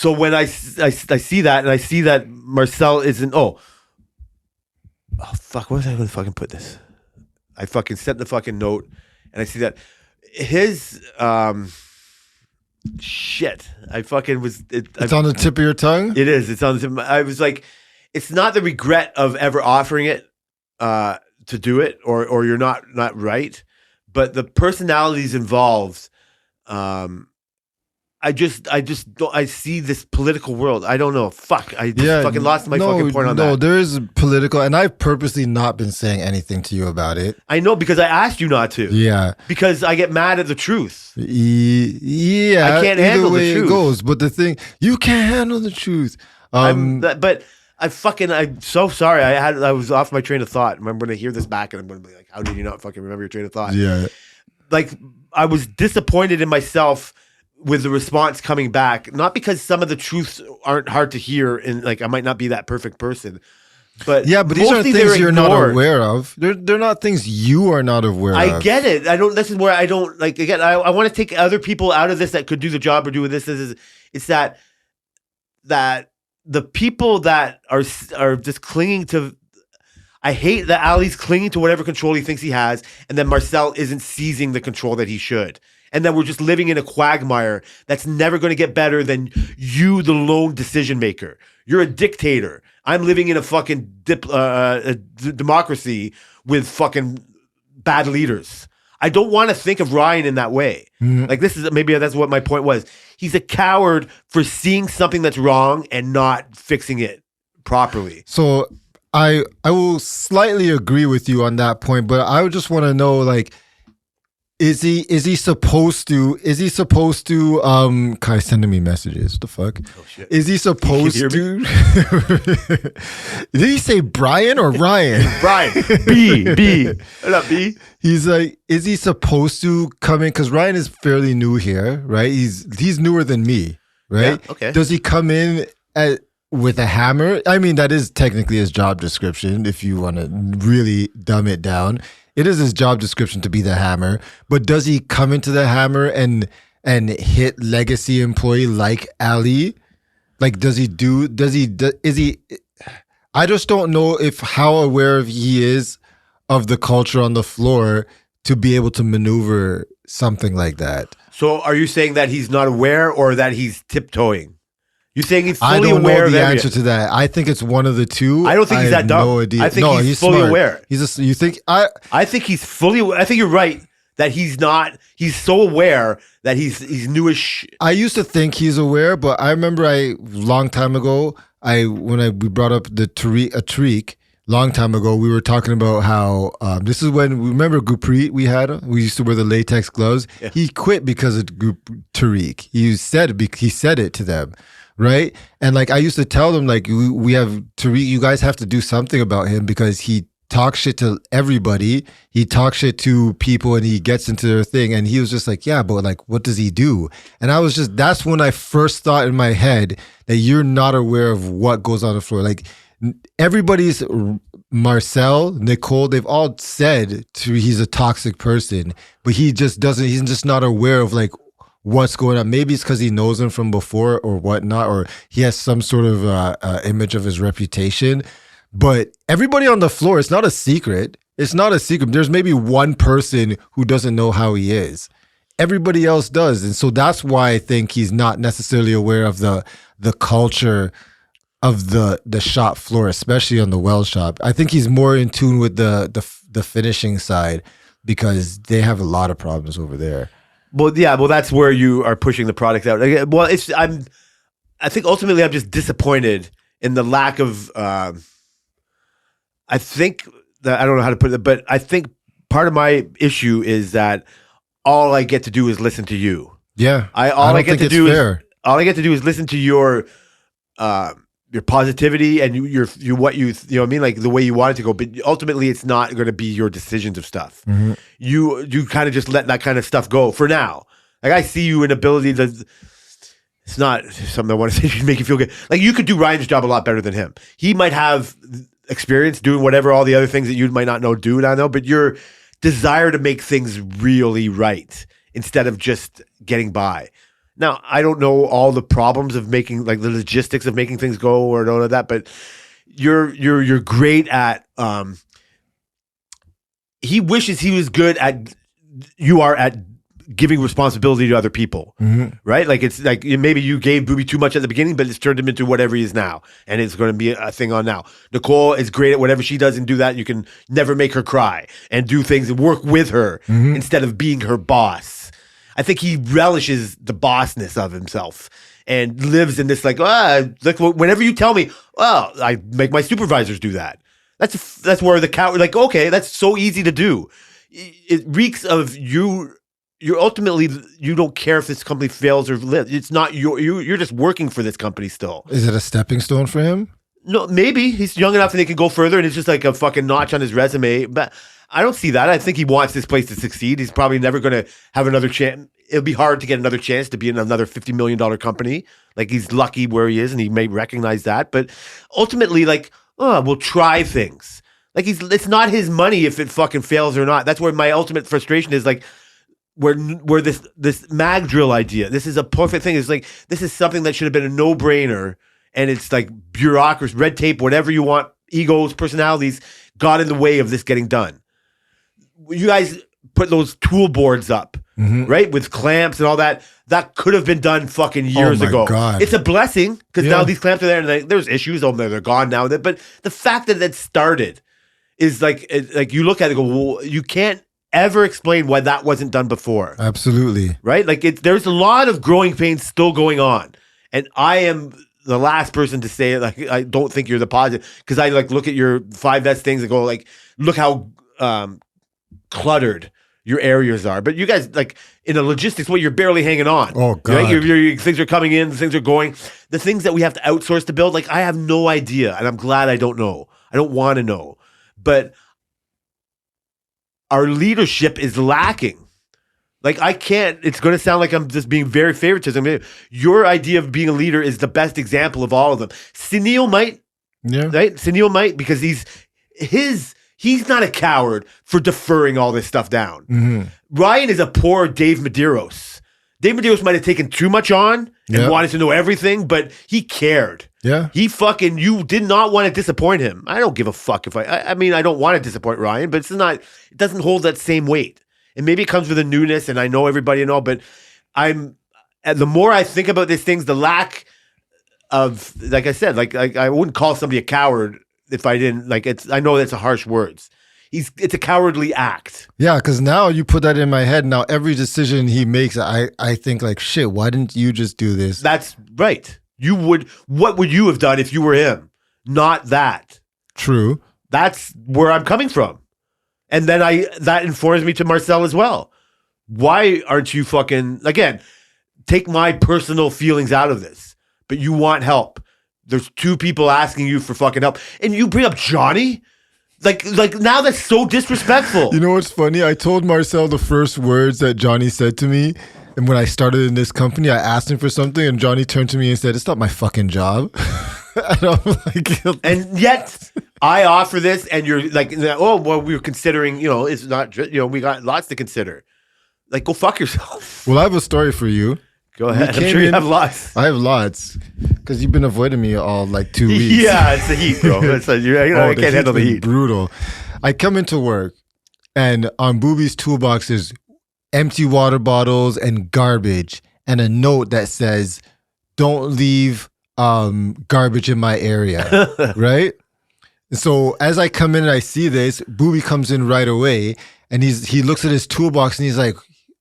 when I see that, and I see that Marcel isn't, oh fuck, what was I going to fucking put this? I fucking sent the fucking note, and I see that his, shit. I fucking was, it's on the tip of your tongue? It is. It's on the tip. I was like, it's not the regret of ever offering it, to do it, or you're not right. But the personalities involved, I see this political world. I don't know. Fuck. I just fucking lost my fucking point on that. No, there is political, and I've purposely not been saying anything to you about it. I know, because I asked you not to. Yeah. Because I get mad at the truth. Yeah. I can't handle the truth. It goes, but the thing, you can't handle the truth. I'm so sorry. I was off my train of thought. I'm going to hear this back and I'm going to be like, how did you not fucking remember your train of thought? Yeah. Like, I was disappointed in myself with the response coming back, not because some of the truths aren't hard to hear and like I might not be that perfect person, but yeah, but these are things you're not aware of. They're not things you are not aware of. I get it. This is where I don't like, again, I want to take other people out of this that could do the job or do this. It's that the people that are just clinging to, I hate that Ali's clinging to whatever control he thinks he has, and then Marcel isn't seizing the control that he should. And then we're just living in a quagmire that's never going to get better than you, the lone decision maker. You're a dictator. I'm living in a fucking democracy with fucking bad leaders. I don't want to think of Ryan in that way. Mm-hmm. Like maybe that's what my point was. He's a coward for seeing something that's wrong and not fixing it properly. So I will slightly agree with you on that point, but I would just want to know, like, Is he supposed to Kai sending me messages? The fuck? Oh, shit. Is he supposed to Did he say Brian or Ryan? Brian. B. What up, B? He's like, is he supposed to come in? Because Ryan is fairly new here, right? He's newer than me, right? Yeah, okay. Does he come in with a hammer? I mean, that is technically his job description if you want to really dumb it down. It is his job description to be the hammer, but does he come into the hammer and hit legacy employee like Ali? Like, is he, I just don't know how aware he is of the culture on the floor to be able to maneuver something like that. So are you saying that he's not aware or that he's tiptoeing? You're saying he's fully aware? I don't aware know the of answer to that. I think it's one of the two. I don't think he's that dumb. No idea. I think he's fully smart. aware. You think? I think he's fully. I think you're right that he's not. He's so aware that he's newish. I used to think he's aware, but I remember long time ago. We brought up the Tariq. Long time ago, we were talking about how this is when we remember Gurpreet we had. We used to wear the latex gloves. Yeah. He quit because of Tariq. He said it to them, right? And like I used to tell them, like we have Tariq. You guys have to do something about him because he talks shit to everybody. He talks shit to people and he gets into their thing. And he was just like, yeah, but like, what does he do? And I was just, that's when I first thought in my head that you're not aware of what goes on the floor. Like everybody's, Marcel, Nicole, they've all said he's a toxic person, but he just doesn't, he's just not aware of like what's going on. Maybe it's because he knows him from before or whatnot, or he has some sort of image of his reputation. But everybody on the floor, it's not a secret. It's not a secret. There's maybe one person who doesn't know how he is. Everybody else does. And so that's why I think he's not necessarily aware of the culture of the shop floor, especially on the weld shop. I think he's more in tune with the finishing side because they have a lot of problems over there. Well, yeah, that's where you are pushing the product out. Well, I think ultimately I'm just disappointed in the lack of, I think that, I don't know how to put it, but I think part of my issue is that all I get to do is listen to you. Yeah. All I get to do is listen to your positivity and your what you know what I mean, like the way you want it to go, but ultimately it's not going to be your decisions of stuff. Mm-hmm. You kind of just let that kind of stuff go for now. Like I see you an ability to, it's not something I want to say should make you feel good. Like you could do Ryan's job a lot better than him. He might have experience doing whatever all the other things that you might not know do, and I know, but your desire to make things really right instead of just getting by. Now, I don't know all the problems of making, like the logistics of making things go or none of that, but you're great at, he wishes he was good at, you are at giving responsibility to other people, right? Like it's like maybe you gave Booby too much at the beginning, but it's turned him into whatever he is now, and it's going to be a thing on now. Nicole is great at whatever she does and do that. You can never make her cry and do things and work with her instead of being her boss. I think he relishes the bossness of himself and lives in this like whenever you tell me, I make my supervisors do that. That's where the coward, like, okay, that's so easy to do. It reeks of you. You're ultimately, you don't care if this company fails or lives. It's not you're just working for this company still. Is it a stepping stone for him? No, maybe he's young enough and he can go further, and it's just like a fucking notch on his resume. But I don't see that. I think he wants this place to succeed. He's probably never going to have another chance. It'll be hard to get another chance to be in another $50 million company. Like he's lucky where he is, and he may recognize that. But ultimately, like, we'll try things. Like it's not his money if it fucking fails or not. That's where my ultimate frustration is. Like, where this mag drill idea, this is a perfect thing. It's like, this is something that should have been a no-brainer, and it's like bureaucracy, red tape, whatever you want, egos, personalities got in the way of this getting done. You guys put those tool boards up, right, with clamps and all that. That could have been done fucking years ago. God. It's a blessing because now these clamps are there, and there's issues over there. They're gone now. But the fact that it started is like you look at it and go, well, you can't ever explain why that wasn't done before. Absolutely. Right? Like there's a lot of growing pains still going on. And I am the last person to say it. Like, I don't think you're the positive, because I like look at your 5S things and go like, look how cluttered your areas are. But you guys, like in a logistics way, you're barely hanging on. Oh God. Right? Your things are coming in, things are going. The things that we have to outsource to build, like I have no idea. And I'm glad I don't know. I don't want to know. But our leadership is lacking. Like I can't, it's going to sound like I'm just being very favoritism. Your idea of being a leader is the best example of all of them. Sunil might, right? Sunil might, because he's not a coward for deferring all this stuff down. Ryan is a poor Dave Medeiros. Dave Medeiros might have taken too much on and wanted to know everything, but he cared. Yeah. You did not want to disappoint him. I don't give a fuck if I mean, I don't want to disappoint Ryan, but it doesn't hold that same weight. And maybe it comes with a newness, and I know everybody and all, but the more I think about these things, the lack of, like I said, like I wouldn't call somebody a coward if I didn't, like, I know that's a harsh words. It's a cowardly act. Yeah, because now you put that in my head. Now every decision he makes, I think like, shit, why didn't you just do this? That's right. What would you have done if you were him? Not that. True. That's where I'm coming from. And then that informs me to Marcel as well. Why aren't you fucking, again, take my personal feelings out of this, but you want help. There's two people asking you for fucking help. And you bring up Johnny? Like now that's so disrespectful. You know what's funny? I told Marcel the first words that Johnny said to me. And when I started in this company, I asked him for something, and Johnny turned to me and said, "It's not my fucking job." And I'm like, and yet I offer this, and you're like, "Oh, well, we were considering. It's not. We got lots to consider. Like, go fuck yourself." Well, I have a story for you. Go ahead. I'm sure you have lots. I have lots because you've been avoiding me all like 2 weeks. Yeah, it's the heat, bro. I can't handle the heat. Brutal. I come into work, and on Booby's toolbox is empty water bottles and garbage, and a note that says, "Don't leave garbage in my area." Right? So as I come in and I see this, Booby comes in right away, and he looks at his toolbox and he's like,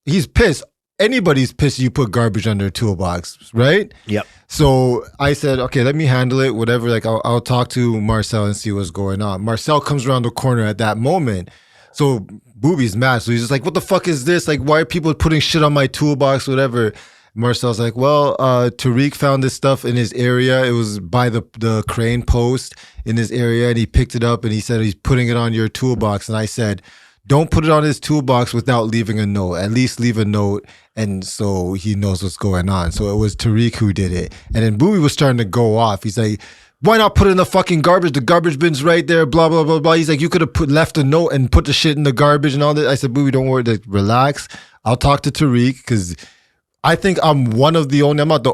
he's pissed. Anybody's pissed you put garbage under a toolbox, right? Yep. So I said, okay, let me handle it, whatever. Like I'll talk to Marcel and see what's going on. Marcel comes around the corner at that moment. So Booby's mad. So he's just like, what the fuck is this? Like, why are people putting shit on my toolbox, whatever? Marcel's like, well, Tariq found this stuff in his area. It was by the crane post in his area, and he picked it up and he said he's putting it on your toolbox. And I said, don't put it on his toolbox without leaving a note. At least leave a note, and so he knows what's going on. So it was Tariq who did it. And then Booby was starting to go off. He's like, why not put it in the fucking garbage? The garbage bin's right there, blah, blah, blah, blah. He's like, you could have left a note and put the shit in the garbage and all that. I said, Booby, don't worry, like, relax. I'll talk to Tariq, because I think I'm not the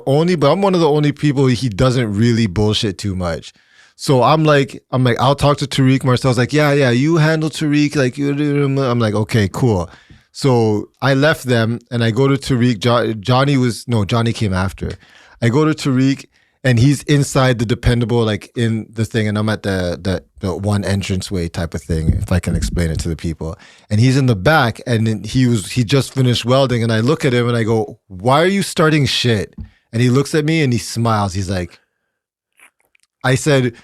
only, but I'm one of the only people he doesn't really bullshit too much. So I'm like, I'll talk to Tariq. Marcel's like, yeah, you handle Tariq. Like, I'm like, okay, cool. So I left them and I go to Tariq. Johnny came after. I go to Tariq and he's inside the Dependable, like in the thing, and I'm at the one entranceway type of thing, if I can explain it to the people. And he's in the back, and then he just finished welding, and I look at him and I go, why are you starting shit? And he looks at me and he smiles. He's like, I said,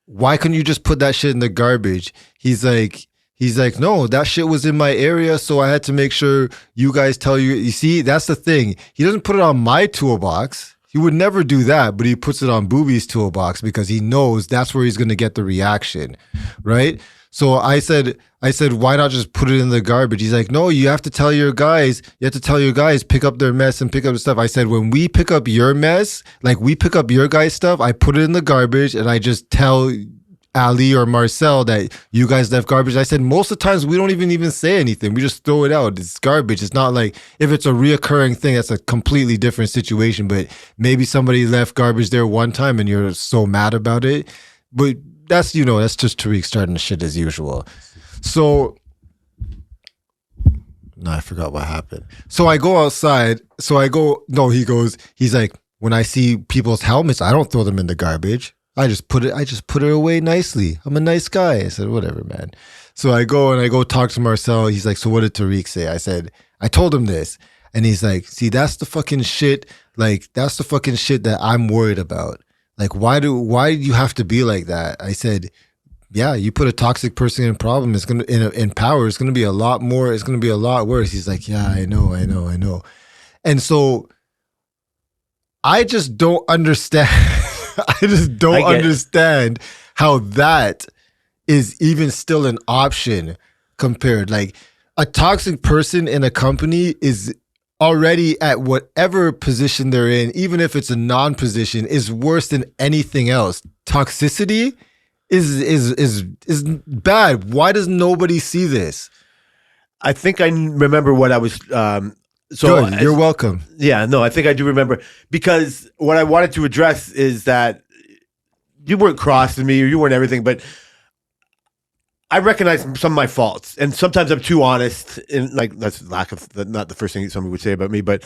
why couldn't you just put that shit in the garbage? He's like, no, that shit was in my area, so I had to make sure you guys tell you. You see, that's the thing. He doesn't put it on my toolbox. He would never do that, but he puts it on Booby's toolbox because he knows that's where he's going to get the reaction, right? So I said, why not just put it in the garbage? He's like, no, you have to tell your guys, pick up their mess and pick up the stuff. I said, when we pick up your mess, like we pick up your guys' stuff, I put it in the garbage and I just tell Ali or Marcel that you guys left garbage. I said, most of the times we don't even say anything. We just throw it out. It's garbage. It's not like, if it's a reoccurring thing, that's a completely different situation. But maybe somebody left garbage there one time and you're so mad about it. But that's just Tariq starting the shit as usual. So, no, I forgot what happened. So I go outside. He's like, when I see people's helmets, I don't throw them in the garbage. I just put it away nicely. I'm a nice guy. I said, whatever, man. So I go talk to Marcel. He's like, so what did Tariq say? I said, I told him this. And he's like, see, that's the fucking shit. Like, that's the fucking shit that I'm worried about. Like, why do you have to be like that? I said, yeah, you put a toxic person in problem, it's gonna in power, it's gonna be a lot more, it's gonna be a lot worse. He's like, yeah, I know. And so I just don't understand. I just don't understand how that is even still an option compared. Like, a toxic person in a company is already at whatever position they're in, even if it's a non-position, is worse than anything else. Toxicity is bad. Why does nobody see this? I think I remember what I was. Good, you're welcome. Yeah, no, I think I do remember, because what I wanted to address is that you weren't cross with me, or you weren't everything, but I recognize some of my faults, and sometimes I'm too honest. And like, that's not the first thing somebody would say about me, but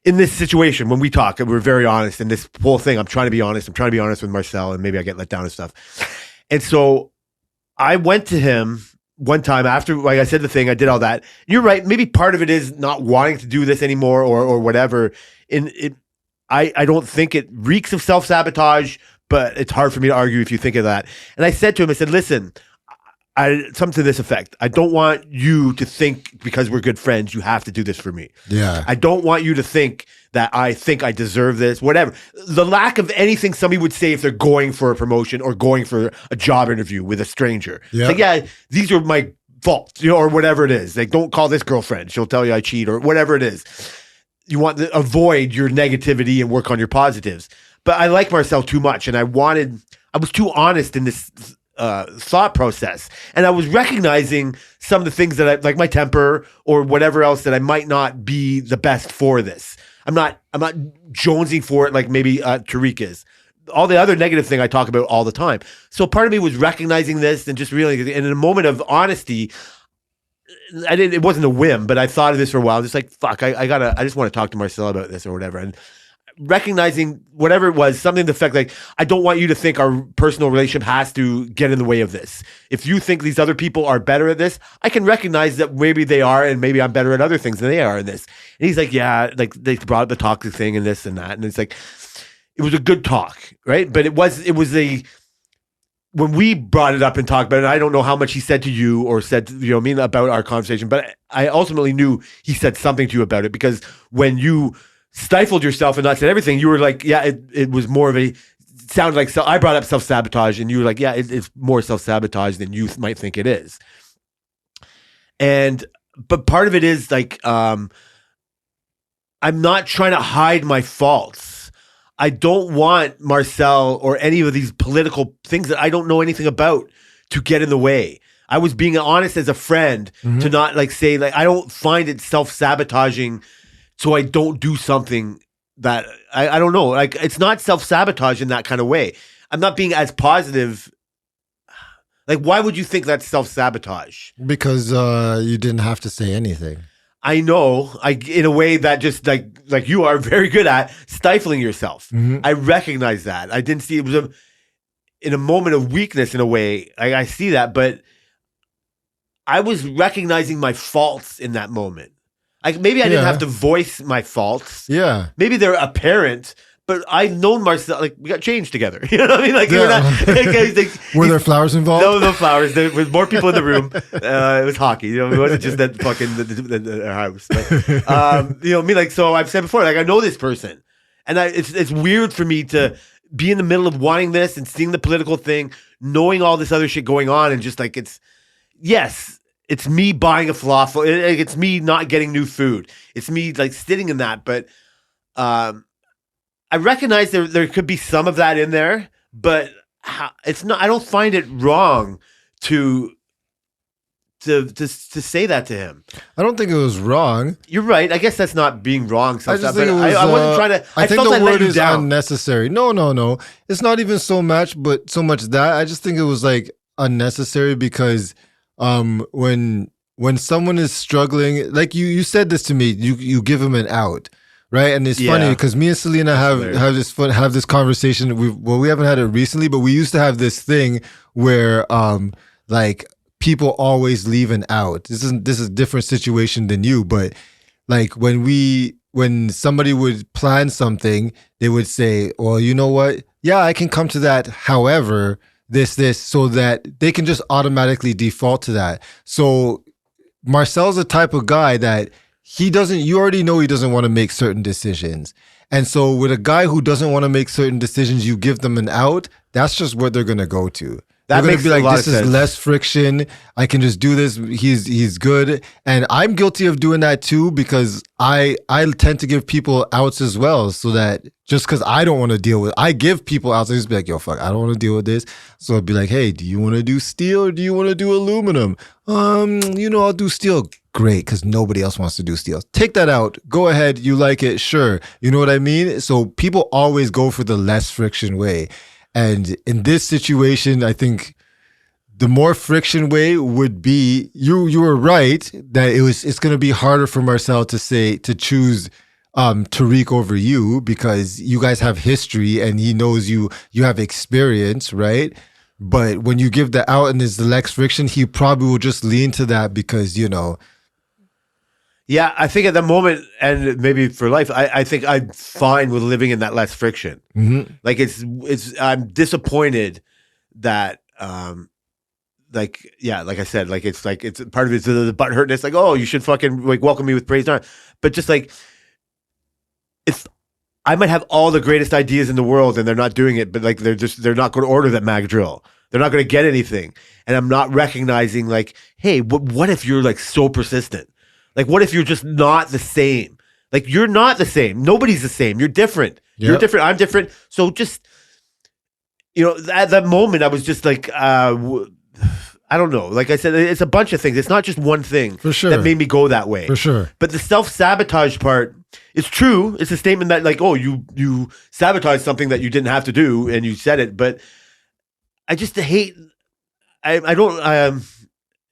in this situation, when we talk, we're very honest. And this whole thing, I'm trying to be honest. I'm trying to be honest with Marcel, and maybe I get let down and stuff. And so I went to him one time after, like I said the thing, I did all that. You're right. Maybe part of it is not wanting to do this anymore, or whatever. I don't think it reeks of self-sabotage, but it's hard for me to argue if you think of that. And I said to him, I said, listen, something to this effect. I don't want you to think because we're good friends, you have to do this for me. Yeah. I don't want you to think that I think I deserve this, whatever. The lack of anything somebody would say if they're going for a promotion or going for a job interview with a stranger. Yeah. It's like, these are my faults, or whatever it is. Like, don't call this girlfriend. She'll tell you I cheat or whatever it is. You want to avoid your negativity and work on your positives. But I like Marcel too much, and I was too honest in this thought process, and I was recognizing some of the things that I like, my temper or whatever else, that I might not be the best for this. I'm not jonesing for it like maybe Tariq is. All the other negative thing I talk about all the time. So part of me was recognizing this and just realizing, and in a moment of honesty, it wasn't a whim, but I thought of this for a while. Just like, fuck, I just want to talk to Marcel about this or whatever. And recognizing whatever it was, something to the effect like, I don't want you to think our personal relationship has to get in the way of this. If you think these other people are better at this, I can recognize that maybe they are, and maybe I'm better at other things than they are in this. And he's like, yeah, like they brought up the toxic thing and this and that. And it's like, it was a good talk, right? But it was when we brought it up and talked about it, I don't know how much he said to you or said, about our conversation, but I ultimately knew he said something to you about it, because when you stifled yourself and not said everything, you were like, yeah, it was more of sounded like, I brought up self-sabotage, and you were like, yeah, it's more self-sabotage than you might think it is. But part of it is like, I'm not trying to hide my faults. I don't want Marcel or any of these political things that I don't know anything about to get in the way. I was being honest as a friend to not like say, like, I don't find it self-sabotaging, so I don't do something that I don't know. Like, it's not self-sabotage in that kind of way. I'm not being as positive. Like, why would you think that's self-sabotage? Because you didn't have to say anything. I know, in a way that just like you are very good at stifling yourself. I recognize that. I didn't see it was in a moment of weakness in a way. I see that, but I was recognizing my faults in that moment. Like, maybe I didn't have to voice my faults. Yeah. Maybe they're apparent, but I've known Marcel, like, we got changed together. You know what I mean? Like, we're not, were there flowers involved? No flowers. There was more people in the room. It was hockey. It wasn't just that fucking the house. But, I mean, like, so I've said before, like, I know this person, and it's weird for me to be in the middle of wanting this and seeing the political thing, knowing all this other shit going on, and just like, it's me buying a falafel. It's me not getting new food. It's me like sitting in that. But I recognize there could be some of that in there, but it's not. I don't find it wrong to say that to him. I don't think it was wrong. You're right. I guess that's not being wrong. I just think it was, I wasn't trying to. I think felt the I let word you is down. unnecessary. No. It's not even so much that. I just think it was like unnecessary because when someone is struggling, like you said this to me, you give them an out, right? And it's funny because me and Selena have this conversation. We haven't had it recently, but we used to have this thing where like people always leave an out. This is a different situation than you, but like when somebody would plan something, they would say, well, you know what? Yeah, I can come to that. However, this, so that they can just automatically default to that. So Marcel's the type of guy that you already know he doesn't want to make certain decisions. And so with a guy who doesn't want to make certain decisions, you give them an out, that's just what they're going to go to. They're going to be like, this is less friction. I can just do this. He's good. And I'm guilty of doing that too, because I tend to give people outs as well, so that just because I don't want to deal with, I give people outs. I just be like, yo, fuck, I don't want to deal with this. So I'd be like, hey, do you want to do steel or do you want to do aluminum? I'll do steel. Great, because nobody else wants to do steel. Take that out. Go ahead. You like it? Sure. You know what I mean? So people always go for the less friction way. And in this situation, I think the more friction way would be, you were right that it's going to be harder for Marcel to choose Tariq over you, because you guys have history and he knows you have experience, right? But when you give the out and there's the less friction, he probably will just lean to that because, Yeah, I think at the moment, and maybe for life, I think I'm fine with living in that less friction. Like I'm disappointed that like I said, like it's part of it's the butt hurtness. Like, oh, you should fucking like welcome me with praise, but just like I might have all the greatest ideas in the world and they're not doing it, but like they're not going to order that mag drill. They're not going to get anything, and I'm not recognizing like, hey, what if you're like so persistent? Like, what if you're just not the same? Like, you're not the same. Nobody's the same. You're different. Yep. You're different. I'm different. So just, at that moment, I was just like, I don't know. Like I said, it's a bunch of things. It's not just one thing for sure that made me go that way. For sure. But the self-sabotage part, it's true. It's a statement that like, oh, you sabotaged something that you didn't have to do and you said it. But I just hate, I don't,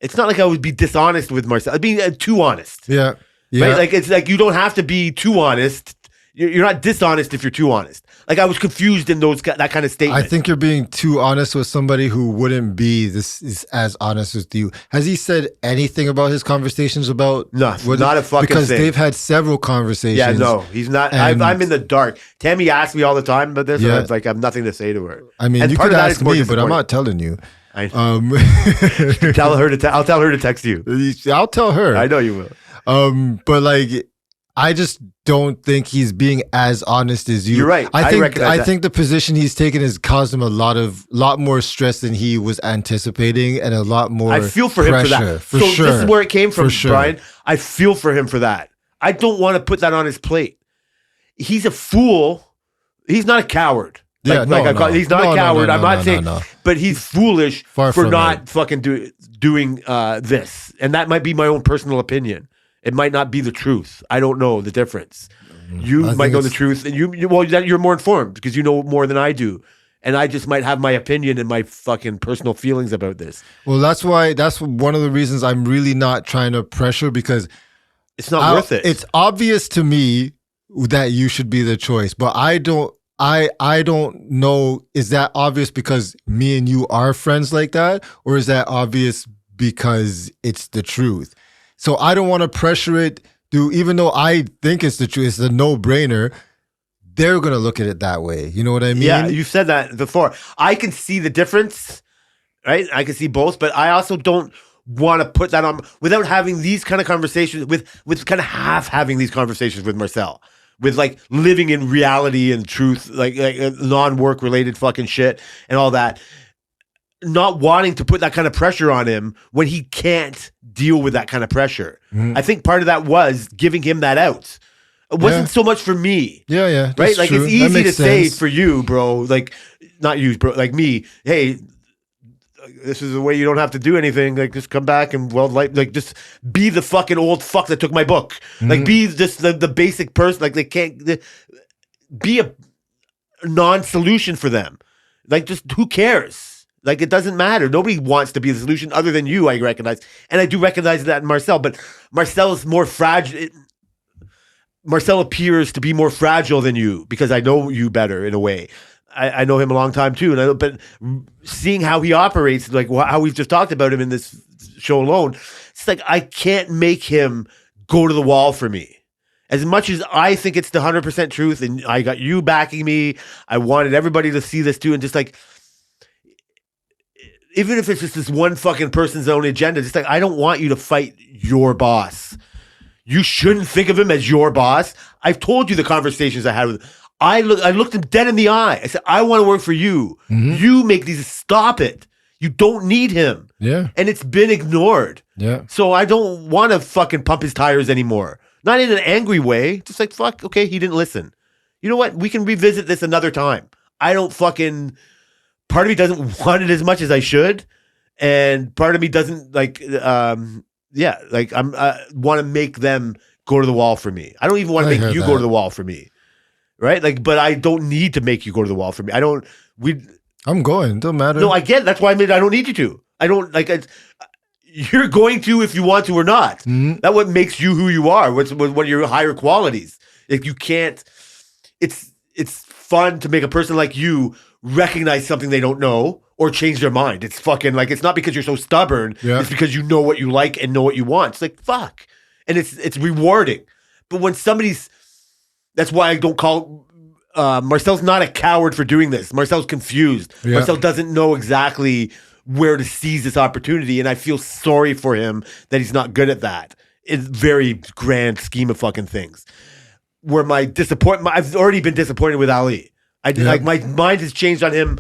it's not like I would be dishonest with myself. I'd be too honest. Yeah. Yeah. Right? Like, it's like you don't have to be too honest. You're not dishonest if you're too honest. Like, I was confused in that kind of statement. I think you're being too honest with somebody who wouldn't be as honest with you. Has he said anything about his conversations about? No, not a fucking because thing. They've had several conversations. Yeah, no, he's not. I'm in the dark. Tammy asks me all the time about this, and I have nothing to say to her. I mean, you could ask me, but I'm not telling you. I'll tell her to text you. I'll tell her. I know you will. But like, I just don't think he's being as honest as you. You're right. I think the position he's taken has caused him a lot more stress than he was anticipating, and a lot more. I feel for him for that. For sure. This is where it came from, Brian. I feel for him for that. I don't want to put that on his plate. He's a fool. He's not a coward. He's not a coward. I'm not saying, but he's foolish for not fucking doing this, and that might be my own personal opinion. It might not be the truth. I don't know the difference. You might know the truth, and you're more informed because you know more than I do, and I just might have my opinion and my fucking personal feelings about this. Well, that's one of the reasons I'm really not trying to pressure, because it's not worth it. It's obvious to me that you should be the choice, but I don't know, is that obvious because me and you are friends like that, or is that obvious because it's the truth? So I don't want to pressure it, dude, even though I think it's the truth, it's a no-brainer. They're going to look at it that way. You know what I mean? Yeah, you've said that before. I can see the difference, right? I can see both, but I also don't want to put that on without having these kind of conversations with kind of half having these conversations with Marcel. With like living in reality and truth, like non-work related fucking shit and all that. Not wanting to put that kind of pressure on him when he can't deal with that kind of pressure. Mm. I think part of that was giving him that out. It wasn't so much for me. Yeah. Right? Like, true. It's easy to say for you, bro. Like, not you, bro. Like me. Hey, this is the way you don't have to do anything. Like, just come back and just be the fucking old fuck that took my book. Mm-hmm. Like, be just the basic person. Like, they can't be a non-solution for them. Like, just who cares? Like, it doesn't matter. Nobody wants to be the solution other than you, I recognize. And I do recognize that in Marcel, but Marcel is more fragile. Marcel appears to be more fragile than you because I know you better in a way. I know him a long time too. But seeing how he operates, like how we've just talked about him in this show alone, it's like I can't make him go to the wall for me. As much as I think it's the 100% truth, and I got you backing me, I wanted everybody to see this too, and just like, even if it's just this one fucking person's own agenda, just like, I don't want you to fight your boss. You shouldn't think of him as your boss. I've told you the conversations I had with him. I looked him dead in the eye. I said, I want to work for you. Mm-hmm. You make these, stop it. You don't need him. Yeah. And it's been ignored. Yeah. So I don't want to fucking pump his tires anymore. Not in an angry way. Just like, fuck, okay, he didn't listen. You know what? We can revisit this another time. I don't fucking... Part of me doesn't want it as much as I should, and part of me doesn't I want to make them go to the wall for me. I don't even want to make you go to the wall for me, right? Like, but I don't need to make you go to the wall for me. I'm going. Don't matter. No, I get it. That's why I don't need you to. I don't like. You're going to if you want to or not. Mm-hmm. That's what makes you who you are. What's one of your higher qualities? Like, you can't. It's fun to make a person like you recognize something they don't know or change their mind. It's fucking like, it's not because you're so stubborn. Yeah. It's because you know what you like and know what you want. It's like, fuck. And it's rewarding. But when that's why I don't call, Marcel's not a coward for doing this. Marcel's confused. Yeah. Marcel doesn't know exactly where to seize this opportunity, and I feel sorry for him that he's not good at that. It's very grand scheme of fucking things. Where my disappointment, I've already been disappointed with Ali. Like my mind has changed on him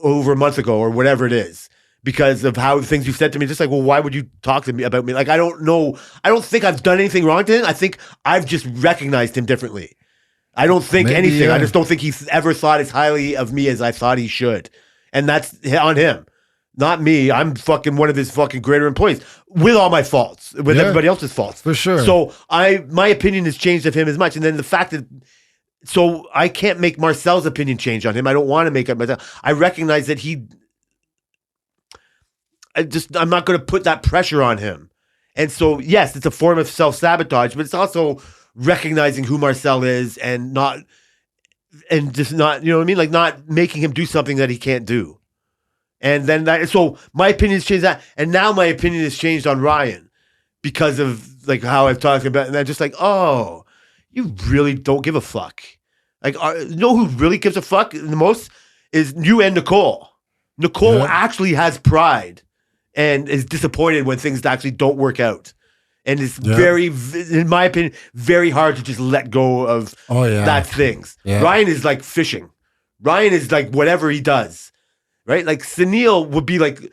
over a month ago or whatever it is because of how things you've said to me. Just like, well, why would you talk to me about me? Like, I don't know. I don't think I've done anything wrong to him. I think I've just recognized him differently. I don't think anything. Yeah. I just don't think he's ever thought as highly of me as I thought he should. And that's on him, not me. I'm fucking one of his fucking greater employees with all my faults, with everybody else's faults. For sure. So my opinion has changed of him as much. And then the fact that, so I can't make Marcel's opinion change on him. I don't want to make it myself. I recognize that I'm not going to put that pressure on him. And so, yes, it's a form of self-sabotage, but it's also recognizing who Marcel is and just not, you know what I mean? Like not making him do something that he can't do. And then so my opinion has changed that. And now my opinion has changed on Ryan because of like how I've talked about it. And I'm just like, oh, you really don't give a fuck. Like, you know who really gives a fuck the most is you and Nicole. Nicole actually has pride and is disappointed when things actually don't work out. And it's very, in my opinion, very hard to just let go of that things. Yeah. Ryan is like fishing. Ryan is like whatever he does, right? Like Sunil would be like,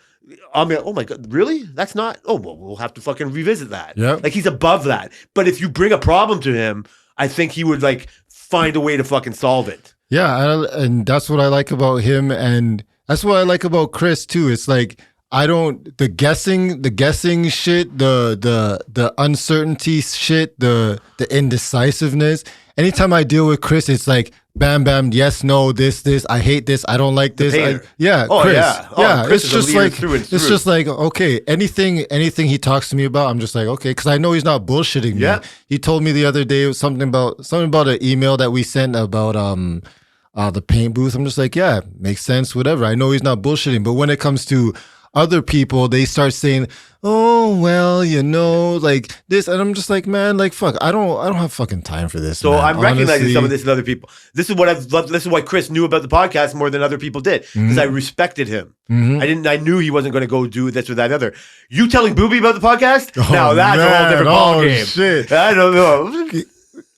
I mean, oh my God, really? That's not, oh, well, we'll have to fucking revisit that. Yep. Like he's above that. But if you bring a problem to him, I think he would like find a way to fucking solve it. Yeah. And that's what I like about him. And that's what I like about Chris too. It's like, the guessing shit, the uncertainty shit, the indecisiveness. Anytime I deal with Chris, it's like bam, bam, yes, no, this, I hate this, I don't like this. Chris. Chris it's just like it's just like okay, anything he talks to me about, I'm just like okay, because I know he's not bullshitting me. Yeah. He told me the other day it was something about an email that we sent about the paint booth. I'm just like yeah, makes sense, whatever. I know he's not bullshitting, but when it comes to other people, they start saying, "Oh well, you know, like this," and I'm just like, "Man, like fuck, I don't have fucking time for this." So man. I'm recognizing some of this in other people. This is what I've loved. This is why Chris knew about the podcast more than other people did because I respected him. I knew he wasn't going to go do this or that other. You telling Booby about the podcast? Now that's a whole different ball game. Shit. I don't know.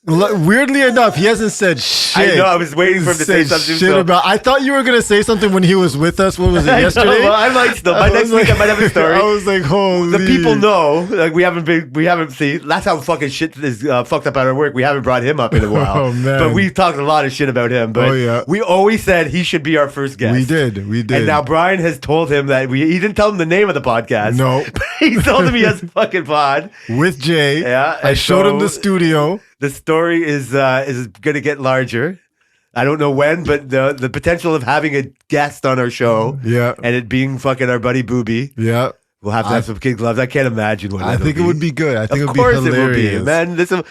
Weirdly enough, he hasn't said shit. I know. I was waiting for him to say something. Shit about. I thought you were gonna say something when he was with us. What was it yesterday? I might still. By next week, I might have a story. I was like, holy. The people know. Like we haven't seen. That's how fucking shit is fucked up at our work. We haven't brought him up in a while. Oh man. But we talked a lot of shit about him. But we always said he should be our first guest. We did. And now Brian has told him that he didn't tell him the name of the podcast. No. He told him he has a fucking pod with Jay. Yeah. I showed him the studio. The story is going to get larger. I don't know when, but the potential of having a guest on our show, and it being fucking our buddy Booby, we'll have to have some kid gloves. I can't imagine what. I think it would be good. I think of it would be hilarious. It would be, man.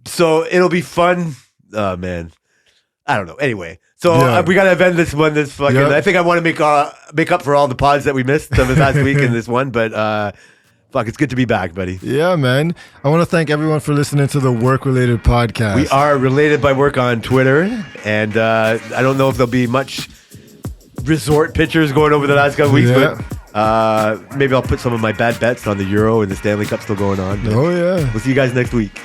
So it'll be fun. Oh man, I don't know. Anyway, so we gotta end this one. This fucking. I think I want to make up for all the pods that we missed of the past week in this one, but. Fuck, it's good to be back, buddy. Yeah, man. I want to thank everyone for listening to the Work Related podcast. We are Related by Work on Twitter, and I don't know if there'll be much resort pictures going over the last couple weeks, but maybe I'll put some of my bad bets on the Euro and the Stanley Cup still going on. Oh, yeah. We'll see you guys next week.